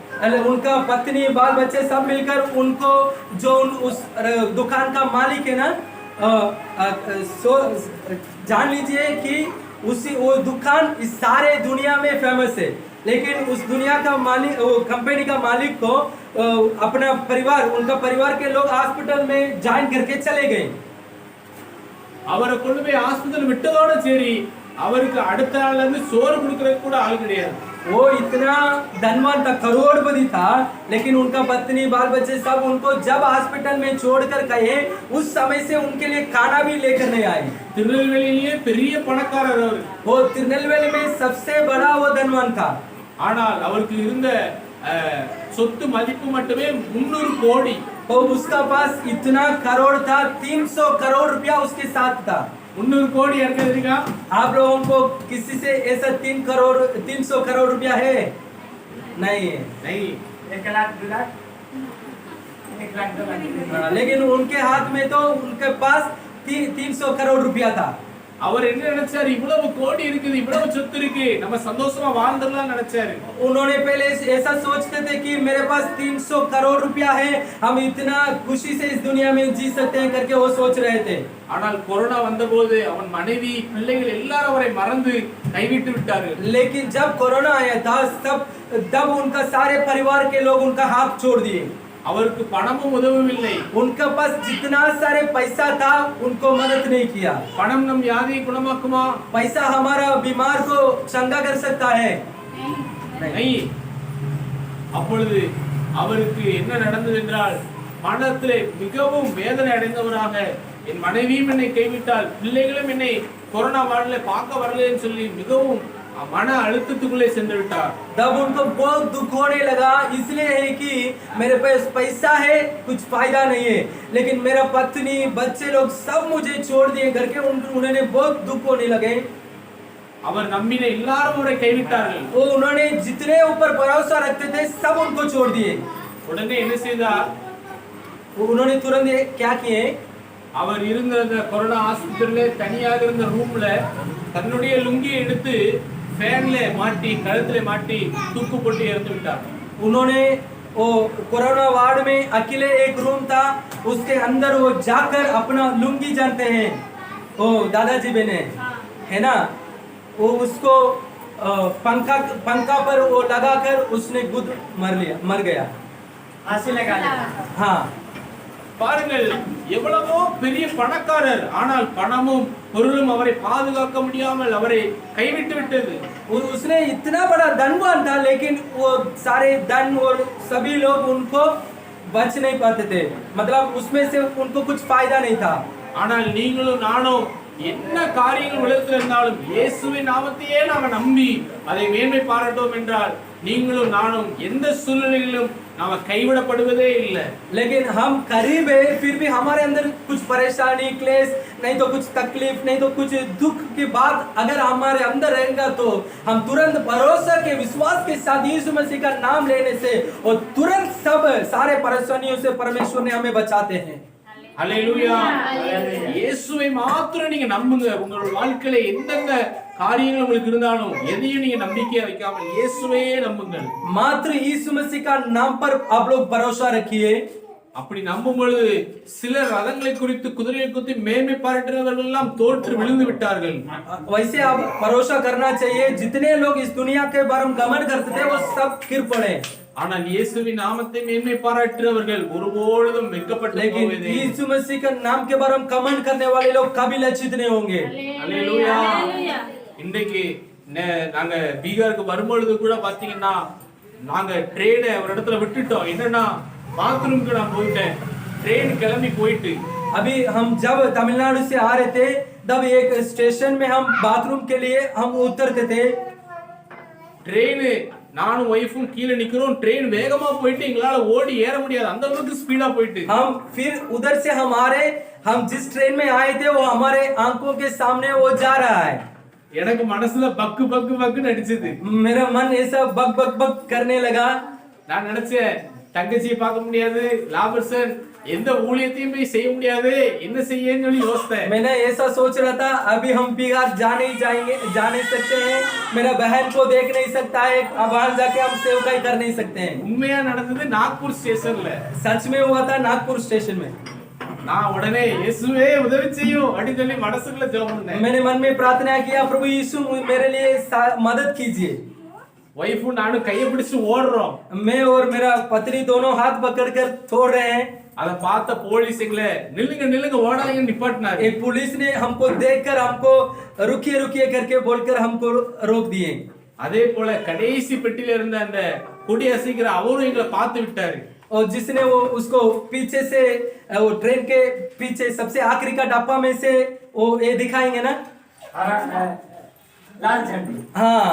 उनका पत्नी बाल बच्चे सब मिलकर उनको जो उस दुकान का मालिक है ना, जान लीजिए कि उसी वो दुकान इस सारे दुनिया में फेमस है, लेकिन उस दुनिया का मालिक, वो कंपनी का मालिक को अपना परिवार, उनका परिवार के लोग हॉस्पिटल में ज्वाइन करके चले गए।
அவரை கொண்டு போய் ஹாஸ்பிட்டல் விட்டதோட சரி, அவருக்கு அடுத்த நாள்ல இருந்து சோறு கொடுக்கறதுக்கு கூட ஆள் கிடையாது.
वो इतना धनवान था, करोड़पति था, लेकिन उनका पत्नी बाल बच्चे सब उनको जब हॉस्पिटल में छोड़कर गए, उस समय से उनके लिए खाना भी लेकर नहीं आए।
திருநெல்வேலியிலேயே பெரிய பணக்காரர் அவர்.
वो तिरुनेलवेली में सबसे बड़ा वो धनवान था।
ஆனால் அவருக்கு இருந்த சொத்து மதிப்பு மட்டுமே 300 கோடி.
तो उसका पास इतना करोड़ था, 300 करोड़ रुपया उसके साथ था।
300 கோடி யாருக்கு தெரியுமா?
आप लोगों को किसी से ऐसा 300 करोड़ रुपया है? नहीं है।
नहीं.
1 लाख 2 लाख 1 लाख 2 लाख।
लेकिन उनके हाथ में तो उनके पास 300 करोड़ रुपया था।
அவர் என்ன நினைச்சாரு, இவ்வளவு கோடி இருக்குது, இவ்வளவு சொத்து இருக்கு, நம்ம சந்தோஷமா வாழ்ந்துடலாம் நினைச்சாரு.
उन्होंने पहले ऐसा सोचते थे कि मेरे पास 300 करोड़ रुपया है, हम इतना खुशी से इस दुनिया में जी सकते हैं करके वो सोच रहे थे।
ஆனால் கொரோனா வந்தபோது அவன் மனைவி பிள்ளைகள் எல்லாரும் அவரை மறந்து கைவிட்டு விட்டார்கள்.
लेकिन जब कोरोना आया था तब उनका सारे परिवार के लोग उनका हाथ छोड़ दिए।
அவருக்கு பணமும் உதவவில்லை.
उनका पास जितना सारे पैसा था उनको मदद नहीं किया।
பணம் நம் வியாதியை குணமாக்குமா?
पैसा हमारा बीमार को चंगा कर सकता है?
नहीं. அப்பொழுது அவருக்கு என்ன நடந்தது என்றால், மனத்திலே மிகவும் வேதனை அடைந்தவராக, என் மனைவியும் என்னை கைவிட்டால், பிள்ளைகளும் என்னை கொரோனா வார்டில் பார்க்க வரலன்னு சொல்லி மிகவும் மன அழுத்தத்துக்குள்ளே சென்று விட்டார்.
तब उनको बहुत दुख होने लगा, इसलिए है कि मेरे पास पैसा है, कुछ फायदा नहीं है, लेकिन मेरा पत्नी बच्चे लोग सब मुझे छोड़ दिए करके उन्होंने बहुत दुख होने लगे।
அவர் நம்பின எல்லாரும் அவரை கைவிட்டார்கள்.
वो उन्होंने जितने ऊपर भरोसा रखते थे सब उनको छोड़ दिए।
உடனே என்ன செய்தார்?
उन्होंने तुरंत क्या किए?
அவர் இருந்த அந்த கொரோனா ஆஸ்பத்திரியில தனியாக இருந்த ரூம்ல தன்னுடைய லுங்கியை எடுத்து ஃபேன்ல மாட்டி, கழுத்துல மாட்டி தூக்கு போட்டு இறந்து விட்டார்.
उन्होंने वो कोरोना वार्ड में अकेले एक रूम था, उसके अंदर वो जाकर अपना लुंगी जानते हैं वो दादाजी बने है ना, वो उसको पंखा पर वो लगाकर उसने खुद मर गया।
फांसी लगा लिया।
हाँ,
பாருங்கள், எவ்வளவோ பெரிய பணக்காரர், ஆனால் பணமும் பொருளும் அவரை பாதுகாக்க முடியாமல் அவரை கைவிட்டு விட்டது.
उसने इतना बड़ा धनवान था, लेकिन वो सारे धन और सभी लोग उनको बच नहीं पाते थे, मतलब उसमें से उनको कुछ फायदा नहीं था।
ஆனால் நீங்களும் நானும் என்ன காரியங்கள் உலகத்தில் இருந்தாலும் இயேசுவின் நாமத்தையே நாம நம்பி அதை மேன்மை பாராட்டோம் என்றால், நீங்களும் நானும் எந்த சூழ்நிலையிலும் நாம கைவிடப்படுவதே இல்லை.
लेकिन हम करीब है, फिर भी हमारे अंदर कुछ परेशानी, क्लेश, नहीं तो कुछ तकलीफ, नहीं तो कुछ दुख की बात अगर हमारे अंदर रहेगा, तो हम तुरंत भरोसा के विश्वास के साथ यीशु मसीह का नाम लेने से और तुरंत सब सारे परेशानियों से परमेश्वर ने हमें बचाते हैं।
ஹல்லேலூயா. இயேசுவை மாத்திரம் நீங்க நம்புங்க. உங்களோட வாழ்க்கையில எந்தெந்த காரியங்கள் உங்களுக்கு இருந்தாலும் எதையும் நீங்க நம்பிக்கையா வைக்காம இயேசுவே நம்புங்கள்.
मात्र यीशु मसीह का नाम पर आप लोग भरोसा रखिए।
அப்படி நம்பும் பொழுது சிலர் ரதங்களை குறித்து குதிரையை குறித்து மேன்மை பாராட்டுறவர்கள் எல்லாம் தோற்று விழுந்து விட்டார்கள்.
वैसे आप भरोसा करना चाहिए जितने लोग इस दुनिया के बारे में गमन करते थे वो सब गिर पड़े.
ஆனால் இயேசுவின் நாமத்தை மேன்மை பாராட்டுறவர்கள் ஒருபொழுதும் வெட்கப்பட்டு
लेकिन
போவதில்லை.
यीशु मसीह के नाम के बारे में गमन करने वाले लोग कभी लज्जित नहीं होंगे.
அல்லேலூயா. இன்றைக்கு நாங்க பீகாருக்கு வரும்பொழுது கூட பாத்தீங்கன்னா நாங்க ட்ரெயினை ஒரு இடத்துல விட்டுட்டோம். என்னன்னா பாத்ரூம்க்கு நான் போயிட்டேன். ட்ரெயின் கிளம்பி போயிட்டு
अभी हम जब तमिलनाडु से आ रहे थे तब एक स्टेशन में हम बाथरूम के लिए हम उतरते थे.
ட்ரெயின் நானும் ஒய்ஃபும் கீழே நிக்கிறோம். ட்ரெயின் வேகமா போயிட்டு எங்களால ஓடி ஏற முடியாது, அந்த அளவுக்கு ஸ்பீடா போயிட்டு.
हम फिर उधर से हम आ रहे, हम जिस ट्रेन में आए थे वो हमारे आंखों के सामने वो जा रहा है.
எனக்கு மனசுல பக்கு பக்கு பக்குன்னு அடிச்சது.
मेरा मन ऐसा बक बक बक करने लगा.
நான் நினைச்சேன் தங்கச்சியை பார்க்க முடியாது, லாபர்சன் எந்த ஊழியத்தையும் போய் செய்ய முடியாது, என்ன செய்யன்னு சொல்லி யோசித்தேன்.
मैंने ऐसा सोच रहा था अभी हम बिहार जा नहीं सकते हैं, मेरा बहन को देख नहीं सकता है, अब वहां जाके हम सेवकाई कर नहीं सकते हैं.
உண்மையா நடந்தது நாக்பூர் ஸ்டேஷன்ல.
सच में हुआ था नागपुर स्टेशन में.
நான் உடனே இயேசுவே உதவி செய்யும் அப்படி சொல்லி மனசுக்குள்ள ஜெபம் பண்ணேன்.
मैंने मन में प्रार्थना किया प्रभु यीशु मेरे लिए मदद कीजिए.
வைஃபும் நானும் கையை பிடிச்சு ஓடுறோம்.
मैं और मेरा पत्नी दोनों हाथ पकड़कर छोड़ रहे हैं.
அத பார்த்த போலீஸ் எங்களை நில்லுங்க நில்லுங்க ஓடாதீங்க நிப்பாட்டினாரு.
एक पुलिस ने हमको देखकर हमको रुकिए रुकिए करके बोलकर हमको रोक दिए.
அதே போல கடைசி பெட்டியில இருந்த அந்த கொடி அசைக்கிற அவரும் எங்களை பார்த்து விட்டாரு.
और जिसने वो उसको पीछे से वो ट्रेन के पीछे सबसे आखिरी का डब्बा में से वो ये दिखाएंगे ना,
लाल झंडी.
हाँ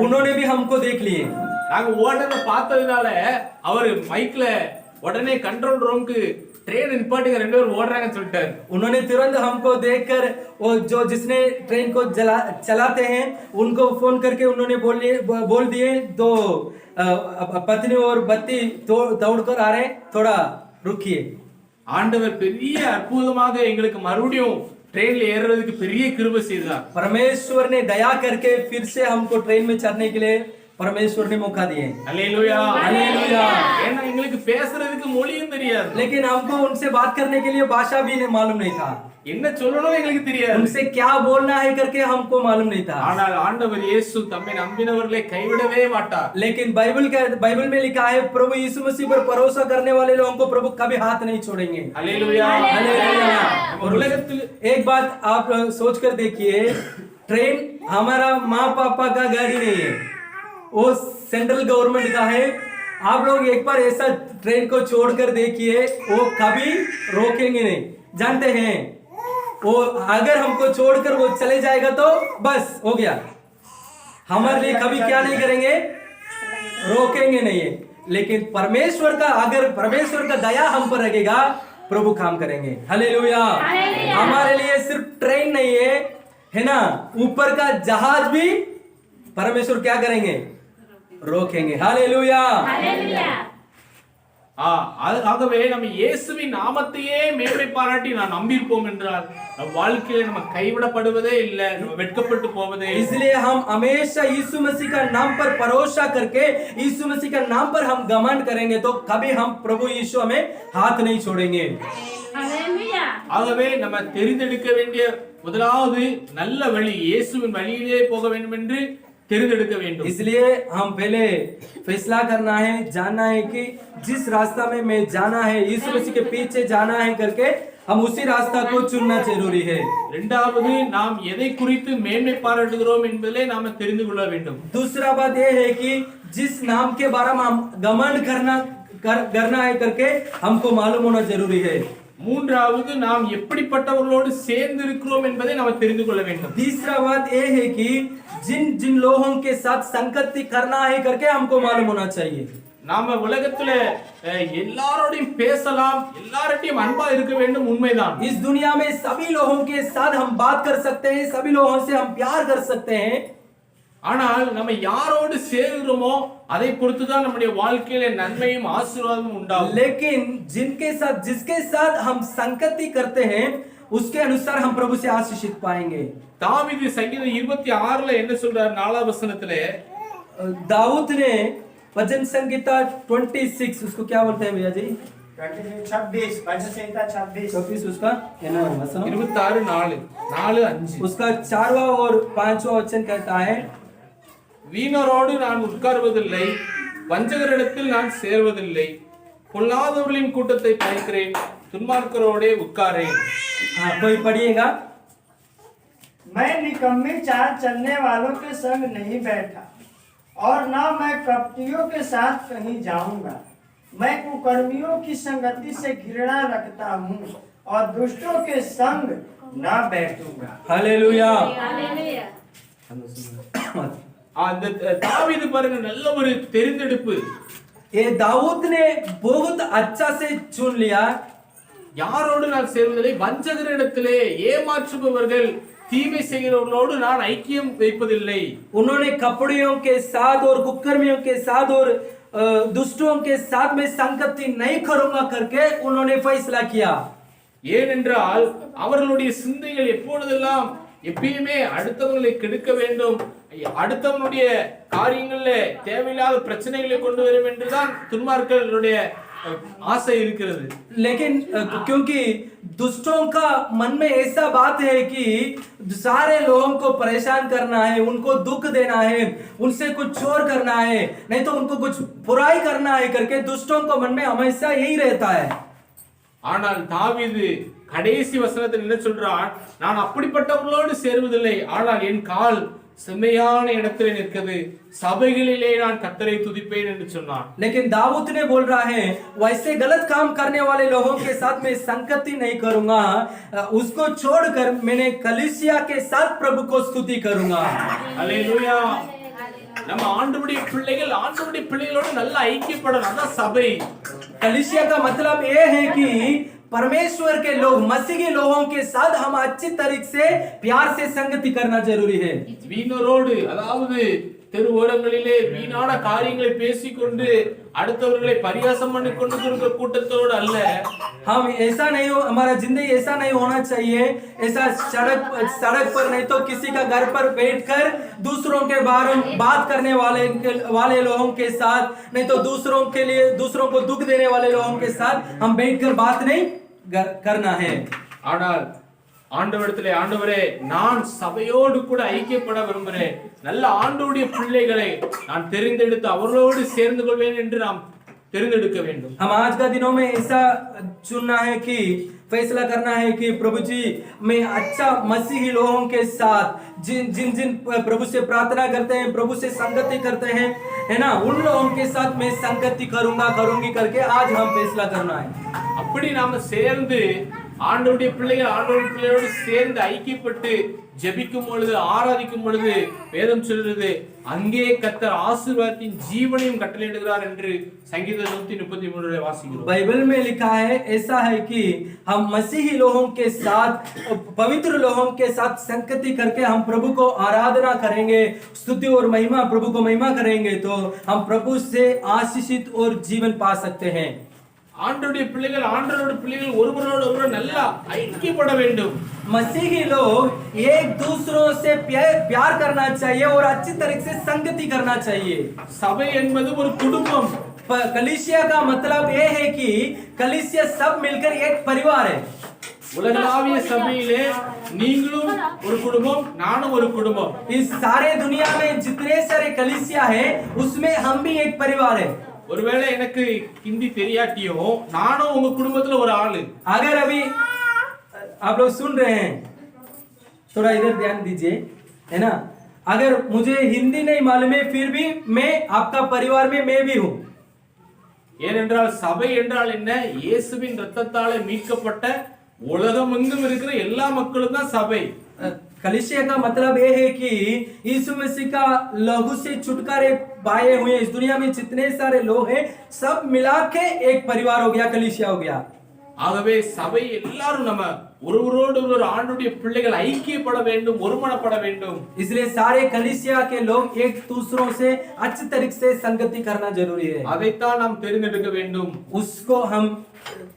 उन्होंने भी हमको देख लिए.
நாங்க ஓடுறத பார்த்ததுனால அவர் மைக்ல உடனே கண்ட்ரோல் ரூமுக்கு ட்ரெயின் நிப்பாட்டுங்க ரெண்டு பேரும் ஓடுறாங்கன்னு சொல்லிட்டாரு.
उन्होंने तुरंत हमको देखकर वो जो जिसने ट्रेन को चलाते हैं उनको फोन करके उन्होंने बोल दिए दो पत्नी और बत्ती दौड़कर आ रहे, थोड़ा रुकिए.
ஆண்டவர் பெரிய அற்புதமாக எங்களுக்கு மறுபடியும் ட்ரெயின்ல ஏறுறதுக்கு பெரிய கிருபை செய்தார்.
परमेश्वर ने दया करके फिर से हमको ट्रेन में चढ़ने के लिए परमेश्वर ने मौका दिए.
அல்லேலூயா
हालेलुया.
ஏன்னா எங்களுக்கு பேசுறதுக்கு மொழியும் தெரியாது,
लेकिन हमको उनसे बात करने के लिए भाषा भी मालूम नहीं था,
என்ன சொல்லணும் எங்களுக்கு தெரியாது,
उनसे क्या बोलना है करके हमको मालूम नहीं था.
ஆனால் ஆண்டவர் இயேசு தம்மை நம்பினவர்களை கைவிடவே மாட்டார்.
लेकिन बाइबल में लिखा है प्रभु यीशु मसीह पर भरोसा करने वाले लोगों को प्रभु कभी हाथ नहीं छोड़ेंगे.
அல்லேலூயா.
हालेलुया.
और உலகத்தில்
एक बात आप सोच कर देखिए, ट्रेन हमारा माँ पापा का गाड़ी नहीं है, वो सेंट्रल गवर्नमेंट का है. आप लोग एक बार ऐसा ट्रेन को छोड़कर देखिए, वो कभी रोकेंगे नहीं. जानते हैं वो अगर हमको छोड़कर वो चले जाएगा तो बस हो गया, हमारे लिए कभी क्या नहीं करेंगे, रोकेंगे नहीं है. लेकिन परमेश्वर का अगर परमेश्वर का दया हम पर लगेगा प्रभु काम करेंगे. हालेलुया. हमारे लिए सिर्फ ट्रेन नहीं है ना, ऊपर का जहाज भी परमेश्वर क्या करेंगे, रोकेंगे. हालेलुया.
ஆகவே நம்ம இயேசுவின் நாமத்தையே மேன்மை பாராட்டி நான் நம்பியிருப்போம் என்றால் நம் வாழ்க்கையில நம்ம கைவிடப்படுவதே இல்லை, நம்ம வெட்கப்பட்டு போவதே.
इसलिए हम हमेशा यीशु मसीह का नाम पर भरोसा करके यीशु मसीह का नाम पर हम घमंड करेंगे तो कभी हम प्रभु यीशु हमें हाथ नहीं छोड़ेंगे.
ஆகவே நம்ம தெரிந்தெடுக்க வேண்டிய முதலாவது நல்ல வழி இயேசுவின் வழியிலே போக வேண்டும் என்று தெரிந்தெடுக்க வேண்டும்.
इसलिए हम पहले फैसला करना है, जानना है कि जिस रास्ता में मैं जाना है, यीशु मसीह के पीछे जाना है करके हम उसी रास्ता को चुनना जरूरी है.
இரண்டாவது நாம் எதை குறித்து மேன்மை பாராட்டுகிறோம் என்பதிலே நாம தெரிந்து கொள்ள வேண்டும்.
दूसरा बात यह है कि जिस नाम के बारे में हम घमंड करना है करके हमको मालूम होना जरूरी है.
மூன்றாவது நாம் எப்படிப்பட்டவர்களோடு சேர்ந்து இருக்கிறோம் என்பதை நாம் தெரிந்து கொள்ள வேண்டும்.
तीसरा बात यह है कि जिन जिन लोगों के साथ संगति करना है करके हमको मालूम होना चाहिए.
நாம உலகத்துல எல்லாரோடையும் பேசலாம், எல்லார்கிட்டயும் அன்பா இருக்க வேண்டும், உண்மைதான்.
इस दुनिया में सभी लोगों के साथ हम बात कर सकते हैं, सभी लोगों से हम प्यार कर सकते हैं.
ஆனால் நம்ம யாரோடு சேர்கிறோமோ அதை பொறுத்துதான் நம்முடைய வாழ்க்கையில நன்மையும் ஆசீர்வாதமும் உண்டாகும்.
लेकिन जिसके साथ हम संगति करते हैं उसके अनुसार हम प्रभु से आशीषित पाएंगे.
தாவீது சங்கீதம் 26ல என்ன சொல்றார், 4ஆம் வசனத்திலே
दाऊद ने भजन संगीता 26 उसको क्या बोलते हैं भैया जी,
26 भजन संहिता 26
26 उसका वचन
26:4 4:5
उसका 4वां और 5वां वचन कहता है,
வீணரோடு நான் உட்கார்வதில்லை, வஞ்சகரிடத்தில் நான் சேர்வதில்லை, பொல்லாதவர்களின் கூட்டத்தை பார்க்கிறேன், துன்மார்க்கரோடே உட்காரேன்.
हाँ कोई पढ़िएगा।
मैं निकम्मी चाल चलने वालों के संग नहीं बैठा और न मैं कपटियों के साथ कहीं जाऊंगा। मैं कुकर्मियों की संगति से घृणा रखता हूँ और दुष्टों के संग न बैठूंगा।
हालेलुया।
हालेलुया।
அந்த தாவீது பாருங்க, நல்ல ஒரு தெரிந்தெடுப்பு.
ये दाऊद ने बहुत अच्छा से चुन लिया।
யாரோடு நான் சேர்வதில்லை, வஞ்சகரிடத்திலே, ஏமாற்றுபவர்கள் தீமை செய்கிறவர்களோடு நான் ஐக்கியம் வைப்பதில்லை.
उन्होंने कपड़ियों के साथ और कुकर्मियों के साथ और दुष्टों के साथ में संगति नहीं करूंगा करके उन्होंने फैसला किया।
ஏனென்றால் அவர்களுடைய சிந்தைகள் எப்பொழுதெல்லாம் எப்பயுமே அடுத்தவங்களை கெடுக்க வேண்டும், அடுத்தவனுடைய காரியங்கள்ல தேவையில்லாத பிரச்சனைகளை கொண்டு வரும் என்றுதான் துன்மார்க்கர்களுடைய ஆசை இருக்கிறது.
लेकिन क्योंकि दुष्टों का मन में ऐसा बात है कि सारे लोगों को परेशान करना है, उनको दुख देना है, उनसे कुछ चोर करना है, नहीं तो उनको कुछ बुराई करना है करके दुष्टों को मन में हमेशा यही रहता है।
ஆனால் தாவீது கடைசி வசனத்தில் என்ன சொல்றான், நான் அப்படிப்பட்டவர்களோடு சேருவதில்லை, ஆனால் என் கால் செம்மையான இடத்திலே நிற்கிறது, சபைகளிலே நான் கர்த்தரை துதிப்பேன் என்று சொன்னான்.
लेकिन दाऊद ने बोल रहा है, वैसे गलत काम करने वाले लोगों के साथ मैं संगति नहीं करूंगा, उसको छोड़कर मैंने कलीसिया के साथ प्रभु को स्तुति करूंगा।
அல்லேலூயா. நம்ம ஆண்டவருடைய பிள்ளைகளோடு நல்ல ஐக்கியப்படணும், அதான் சபை.
कलीसिया का मतलब ये है कि परमेश्वर के लोग, मसीह के लोगों के साथ हम अच्छी तरीके से प्यार से संगति करना जरूरी है।
வீணரோடு, அதாவது தெரு ஓரங்களிலே வீணான காரியங்களை பேசிக்கொண்டு அடுத்தவர்களை பரியாசம் பண்ணி கொண்டு இருக்கிற கூட்டத்தோடு அல்ல.
हम ऐसा नहीं हो, हमारा जिंदगी ऐसा नहीं होना चाहिए, ऐसा सड़क पर नहीं तो किसी का घर पर बैठकर दूसरों के बारे में बात करने वाले लोगों के साथ, नहीं तो दूसरों को दुख देने वाले लोगों के साथ हम बैठकर बात नहीं करना है।
ஆனால் ஆண்டவரிடத்திலே, ஆண்டவரே நான் சபையோடு கூட ஐக்கியப்பட விரும்புகிறேன், நல்ல ஆண்டவருடைய பிள்ளைகளை நான் தெரிந்தெடுத்து அவர்களோடு சேர்ந்து கொள்வேன் என்று நாம் தெரிந்தெடுக்க வேண்டும்.
हम आज का दिनों में ऐसा चुनना है कि फैसला करना है कि प्रभु जी मैं अच्छा मसीही लोगों के साथ जिन प्रभु से प्रार्थना करते हैं, प्रभु से संगति करते हैं, है ना, उन लोगों के साथ मैं संगति करूंगी करके आज हम फैसला करना है।
அப்படி நாம சேர்ந்து ஆண்டவருடைய பிள்ளைகளோடு சேர்ந்து ஐக்கியப்பட்டு ஜெபிக்கும் பொழுது, ஆராதிக்கும் பொழுது வேதம் சொல்கிறது, அங்கே கர்த்தர் ஆசீர்வாதத்தின் ஜீவனையும் கட்டளையிடுகிறார் என்று சங்கீதம் 133 வாசிக்கிறோம்.
बाइबल में लिखा है, ऐसा है कि हम मसीही लोगों के साथ, पवित्र लोगों के साथ संगति करके हम प्रभु को आराधना करेंगे, स्तुति और महिमा, प्रभु को महिमा करेंगे तो हम प्रभु से आशीषित और जीवन पा सकते हैं।
ஆண்டவருடைய பிள்ளைகள் ஒருவரோடு ஒருவர் நல்லா ஐக்கியப்பட வேண்டும்.
मसीही लोग एक दूसरों से प्यार करना चाहिए और अच्छी तरीके से संगति करना चाहिए।
சபை என்பது ஒரு குடும்பம்.
कलीसिया का मतलब ये है कि कलीसिया सब मिलकर एक परिवार है।
உலகளாவிய சபையிலே நீங்களும் ஒரு குடும்பம், நானும் ஒரு குடும்பம்.
इस सारे दुनिया में जितने सारे कलीसिया है उसमें हम भी एक परिवार है।
ஒருவேளை எனக்கு ஹிந்தி தெரியாட்டியும் நானும் உங்க குடும்பத்துல ஒரு ஆளு.
अगर अभी आप लोग सुन रहे हैं, थोड़ा इधर ध्यान दीजिए, है ना, अगर मुझे हिंदी नहीं मालूम है फिर भी मैं आपका परिवार में मैं भी हूँ।
ஏனென்றால் சபை என்றால் என்ன, இயேசுவின் இரத்தத்தாலே மீட்கப்பட்ட உலகமெங்கும் இருக்கிற எல்லா மக்களும் தான் சபை.
कलीसिया का मतलब ये है कि यीशु मसीह का लहू से छुटकारे पाए हुए इस दुनिया में जितने सारे लोग हैं सब मिला के एक परिवार हो गया, कलीसिया हो गया।
ஆகவே சபை எல்லாரும் நம்ம ஒருவரோடு ஒருவர் ஆண்டவருடைய பிள்ளைகள் ஐக்கியப்பட வேண்டும், ஒருமனப்பட வேண்டும்.
इसलिए सारे कलीसिया के लोग एक दूसरों से अच्छी तरीके से संगति करना जरूरी है।
அதைத்தான் நாம் தெரிந்தெடுக்க வேண்டும்.
उसको हम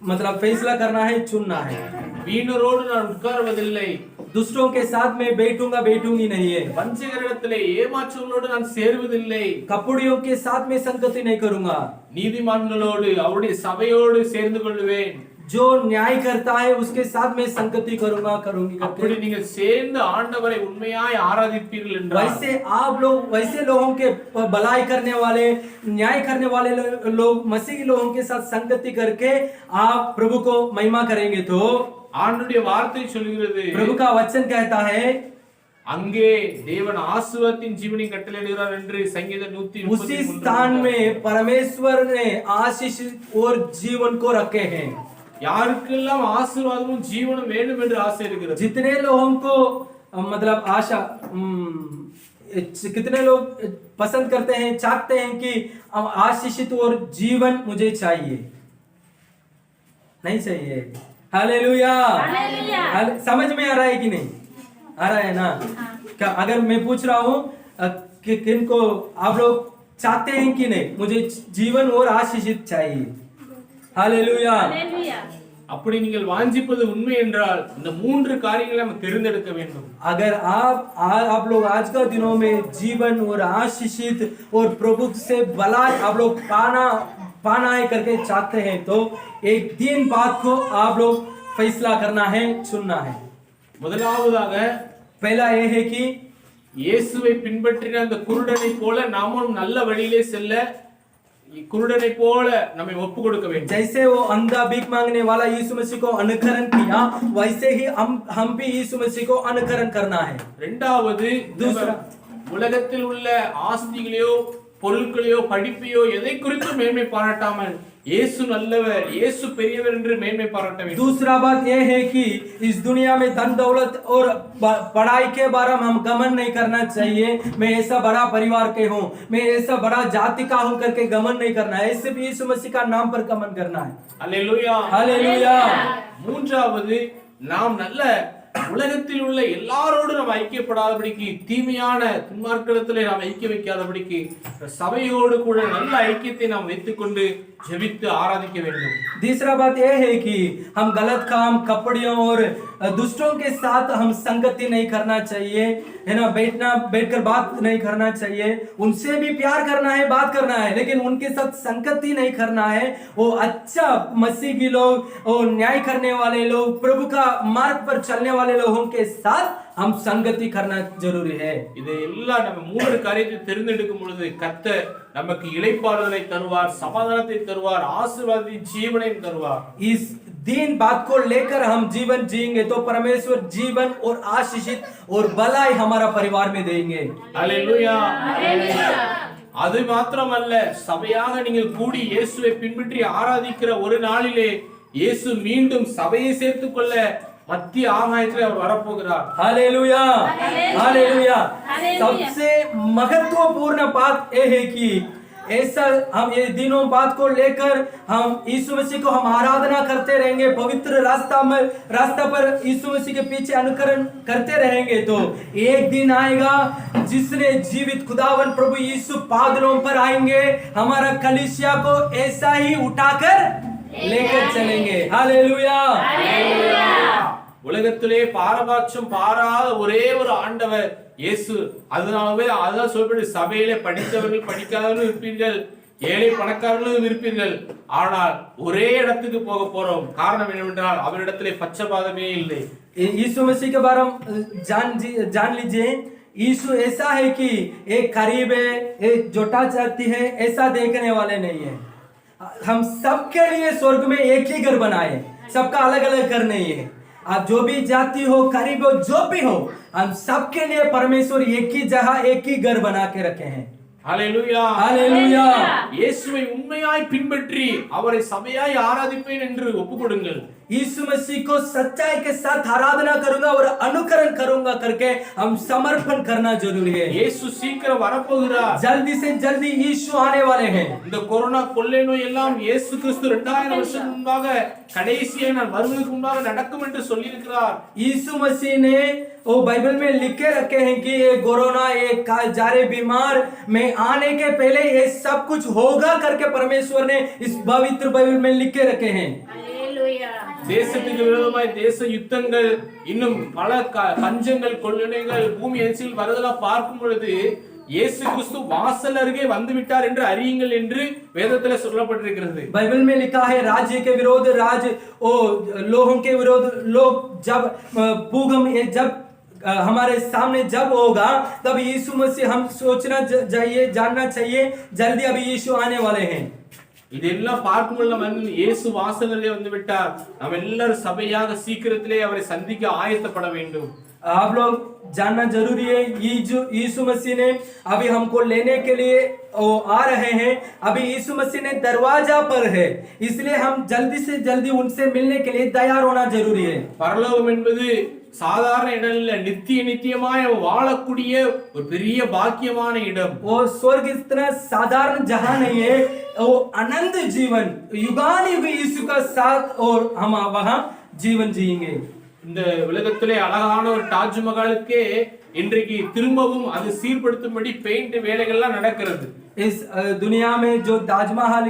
मतलब फैसला करना है, चुनना है।
வீணரோடு நான் உட்கார்வதில்லை,
दुष्टों के साथ में बैठूंगी नहीं है।
வஞ்சகரிடத்திலே ஏமாற்றுகளோடு நான் சேருவதில்லை,
कपड़ियों के साथ में संगति नहीं करूंगा।
நீதிமான்களோடு அவருடைய சபையோடு சேர்ந்து கொள்வேன்।
जो न्याय करता है उसके साथ में संगति करूंगी
அப்படி
करके।
நீங்கள் சேர்ந்து ஆண்டவரை உண்மையாய் ஆராதிப்பீர்கள் என்றால்
वैसे आप लोग वैसे लोगों के भलाई करने वाले न्याय करने वाले लोग मसीही लोगों के साथ संगति करके आप प्रभु को महिमा करेंगे तो
ஆண்டுடைய வார்த்தை சொல்கிறது,
प्रभु का वचन कहता है
அங்கே தேவன் ஆசீர்வாதத்தின் ஜீவனை கட்டளையிடுகிறார் என்று சங்கீதம்
उसी स्थान
133
में परमेश्वर ने आशीष और जीवन को रखे हैं।
யாருக்கெல்லாம் ஆசீர்வாதமும் ஜீவனும் வேண்டும் என்று ஆசை இருக்கிறது,
जितने लोगों को मतलब आशा कितने लोग पसंद करते हैं, चाहते हैं कि आशीषित और जीवन मुझे चाहिए, नहीं चाहिए? हालेलुया। समझ में आ रहा है कि नहीं आ रहा है ना? क्या अगर मैं पूछ रहा हूं कि किनको आप लोग चाहते हैं कि नहीं मुझे जीवन और आशीषित चाहिए? हालेलुया।
அப்படி நீங்கள் வாஞ்சிப்பது உண்மை என்றால் இந்த மூன்று காரியங்களை நம்ம தேர்ந்தெடுக்க வேண்டும்।
अगर आप लोग आज का दिनों में जीवन और आशीषित और प्रभु से भला आप लोग पाना है करके चाहते हैं तो एक दिन बात को आप लोग फैसला करना है, चुनना है।
முதலாவதாக
पहला ये है कि
இயேசுவை பின்பற்றின அந்த குருடனை போல நாமும் நல்ல வழியிலே செல்ல குருடனை போல நம்மை ஒப்பு கொடுக்க வேண்டும்।
जैसे वो अंधा भीख मांगने वाला यीशु मसीह को अनुकरण किया वैसे ही हम भी यीशु मसीह को अनुकरण करना है।
இரண்டாவது,
दूसरा,
உலகத்தில் உள்ள ஆஸ்திகளையோ பொருட்களையோ படிப்பையோ எதை குறித்து மேன்மை பாராட்டாமல் இயேசு நல்லவர், இயேசு பெரியவர் என்று மேன்மை பாராட்ட வேண்டும்।
दूसरा बात यह है कि इस दुनिया में धन दौलत और पढ़ाई के बारे में हम गमन नहीं करना चाहिए। मैं ऐसा बड़ा परिवार के हूँ, मैं ऐसा बड़ा जाति का हूँ करके गमन नहीं करना है, सिर्फ यीशु मसीह का नाम पर गमन करना है।
அல்லேலூயா,
हालेलुया।
மூன்றாவது, நாம் நல்ல உலகத்தில் உள்ள எல்லாரோடும் நாம் ஐக்கியப்படாதபடிக்கு, தீமையான துன்மார்க்கத்திலே நாம் ஐக்கிய வைக்காதபடிக்கு சபையோடு கூட நல்ல ஐக்கியத்தை நாம் வைத்துக்கொண்டு ஜெபித்து ஆராதிக்க வேண்டும்।
तीसरा बात यह है कि हम गलत काम कपड़ियों और दुष्टों के साथ हम संगति नहीं करना चाहिए, है ना? बैठकर बात नहीं करना चाहिए। उनसे भी प्यार करना है, बात करना है, लेकिन उनके साथ संगति नहीं करना है। वो अच्छा मसीह के लोग, वो न्याय करने वाले लोग, प्रभु का मार्ग पर चलने वाले लोगों के साथ हम संगति करना जरूरी है।
இதை எல்லாம் நம்ம மூன்று காரியத்தை தெரிந்தெடுக்கும் பொழுது கர்த்தர் நமக்கு இளைப்பாறுதலை தருவார், சமாதானத்தை தருவார், ஆசீர்வாதத்தின் ஜீவனையும் தருவார்।
इस दिन बात को लेकर हम जीवन जिएंगे तो परमेश्वर जीवन और आशीषित और भलाई हमारा परिवार में देंगे।
அல்லேலூயா। அது மாத்திரமல்ல, சபையாக நீங்கள் கூடி இயேசுவை பின்பற்றி ஆராதிக்கிற ஒரு நாளிலே இயேசு மீண்டும் சபையை சேர்த்துக் கொள்ள மத்திய ஆகாயத்தில் அவர் வரப்போகிறார்।
Hallelujah, hallelujah. सबसे महत्वपूर्ण बात यह है कि ऐसा हम ये दिनों बात को लेकर हम यीशु मसीह को हम आराधना करते रहेंगे, पवित्र रास्ता पर यीशु मसीह के पीछे अनुकरण करते रहेंगे तो एक दिन आएगा जिसने जीवित खुदावन प्रभु यीशु बादलों पर आएंगे, हमारा कलीसिया को ऐसा ही उठाकर लेकर चलेंगे। हालेलुया।
உலகத்திலே பாரபட்சம் பாராத ஒரே ஒரு ஆண்டவர் இயேசு। அதனாலவே அதான் சொல்லப்படு, சபையிலே படித்தவர்கள் படிக்காதவர்கள் இருப்பீர்கள், ஏழை பணக்காரர்களும் இருப்பீர்கள், ஆனால் ஒரே இடத்துக்கு போக போறோம்। காரணம் என்னவென்றால் அவரிடத்திலே பட்சபாதமே இல்லை।
यीशु मसीह के बारे में जान लीजिए, यीशु ऐसा है कि एक करीब है, एक जोटा जाती है, ऐसा देखने वाले नहीं है। हम सबके लिए स्वर्ग में एक ही घर बनाए, सबका अलग अलग घर नहीं है। आप जो भी जाति हो, करीब हो, जो भी हो, हम सबके लिए परमेश्वर एक ही जगह एक ही घर बना के रखे हैं।
ஹல்லேலூயா,
हालेलुया।
இயேசுவை உண்மையாய் பின்பற்றி அவரை சபையாய் ஆராதிப்பேன் என்று ஒப்புக்கொடுங்கள்।
यीशु मसीह को सच्चाई के साथ आराधना करूंगा और अनुकरण करूंगा करके हम समर्पण करना जरूरी है।
இயேசு சீக்கிரம் வரப்போகிறார்।
जल्दी से जल्दी यीशु आने वाले हैं।
இந்த கொரோனா கொள்ளை நோய் எல்லாம் இயேசு கிறிஸ்து 2000 வருஷம் முன்பாக கடைசியாக நான் வருவதற்கு முன்பாக நடக்கும் என்று சொல்லியிருக்கிறார்।
यीशु मसीह ने वो बाइबल में लिख के रखे हैं कि ये कोरोना, ये जारे बीमार में आने के पहले ये सब कुछ होगा करके परमेश्वर ने इस पवित्र बाइबल में लिख के रखे हैं।
Hallelujah.
தேசத்துக்கு விரோதமாய் தேச யுத்தங்கள், இன்னும் பல பஞ்சங்கள், கொள்ளைகள், பூமி எரிச்சல் வருதெல்லாம் பார்க்கும் பொழுது இயேசு கிறிஸ்து வாசல் அருகே வந்து விட்டார் என்று அறியுங்கள் என்று வேதத்துல சொல்லப்பட்டிருக்கிறது.
बाइबल में लिखा है राज्य के विरोध राज ओ लोगों के विरोध लोग जब भूकंप जब हमारे सामने जब होगा तब यीशु मसीह हम सोचना चाहिए जानना चाहिए जल्दी अभी यीशु आने वाले हैं.
இதெல்லாம் பார்க்கும்போது நம்ம இயேசு வாசலிலே வந்து விட்டார், நாம் எல்லாரும் சபையாக சீக்கிரத்திலே அவரை சந்திக்க ஆயத்தப்பட வேண்டும்.
आप लोग जानना जरूरी है यीशु मसीह ने अभी हमको लेने के लिए वो आ रहे हैं. अभी यीशु मसीह ने दरवाजा पर है, इसलिए हम जल्दी से जल्दी उनसे मिलने के लिए तैयार होना जरूरी है.
பரலோகம் என்பது சாதாரண இடம் இல்ல, நித்தியமாய் வாழக்கூடிய ஒரு பெரிய பாக்கியமான இடம்.
वो स्वर्ग इतना साधारण जहां नहीं है, वो अनंत जीवन युगानुयुग यीशु का साथ और हम वहां जीवन जिएंगे.
இந்த உலகத்திலே அழகான ஒரு தாஜ்மஹாலுக்கே இன்றைக்கு திரும்பவும் அது சீர்படுத்தும்படி பெயிண்ட் வேலைகள்லாம் நடக்கிறது.
इस दुनिया में जो ताजमहल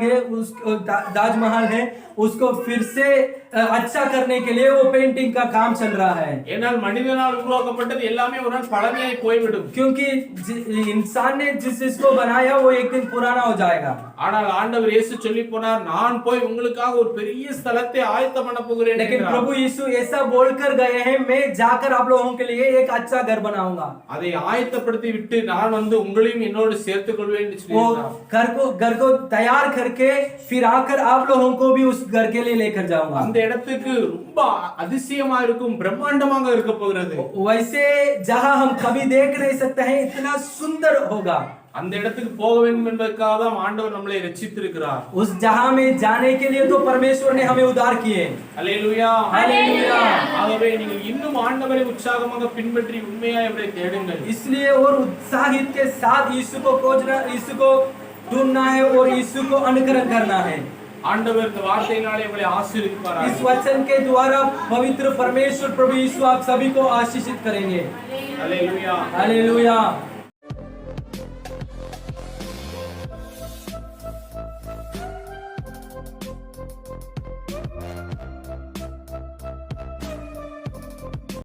है उसको फिर से अच्छा करने के लिए वो पेंटिंग का काम चल रहा है.
ஏனால் மனிதனால் உருவாக்கப்பட்டது எல்லாமே ஒரு நாள் பழமையாய் போய்விடும்.
क्योंकि इंसान ने जिस इसको बनाया वो एक दिन पुराना हो जाएगा.
ஆனால் ஆண்டவர் இயேசு சொல்லி போனார், நான் போய் உங்களுக்காக ஒரு பெரிய ஸ்தலத்தை ஆயத்தம் பண்ண போகிறேன்.
लेकिन प्रभु यीशु ऐसा बोलकर गए हैं, मैं जाकर आप लोगों के लिए एक अच्छा घर बनाऊंगा.
அதை ஆயத்தப்படுத்தி விட்டு நான் வந்து உங்களையும் என்னோடு சேர்த்துக் கொள்வேன் என்று
वो
சொல்லியிருக்கிறார்.
घर को तैयार करके फिर आकर आप लोगों को भी उस घर के लिए लेकर जाऊंगा.
அந்த இடத்துக்கு ரொம்ப அதிசயமா இருக்கும், பிரம்மாண்டமாக இருக்க போகிறது.
वैसे जहां हम कभी देख नहीं सकते हैं, इतना सुंदर होगा.
அந்த இடத்துக்கு போக வேண்டும் என்பதற்காக தான் ஆண்டவர் நம்மளை ரட்சித்திருக்கிறார்.
उस जहां में जाने के लिए तो परमेश्वर ने हमें उद्धार किए.
அல்லேலூயா.
हालेलुया.
ஆகவே நீங்கள் இன்னும் ஆண்டவரை உற்சாகமாக பின்பற்றி உண்மையாய் அவரை தேடுங்கள்.
इसलिए और उत्साहित के साथ यीशु को खोजना, यीशु को ढूंढना है और यीशु को अनुकरण करना है.
ஆண்டவர் இந்த வார்த்தையினாலே உங்களை ஆசீர்வதிப்பாராக.
इस वचन के द्वारा पवित्र परमेश्वर प्रभु यीशु आप सभी को आशीषित करेंगे.
அல்லேலூயா.
हालेलुया.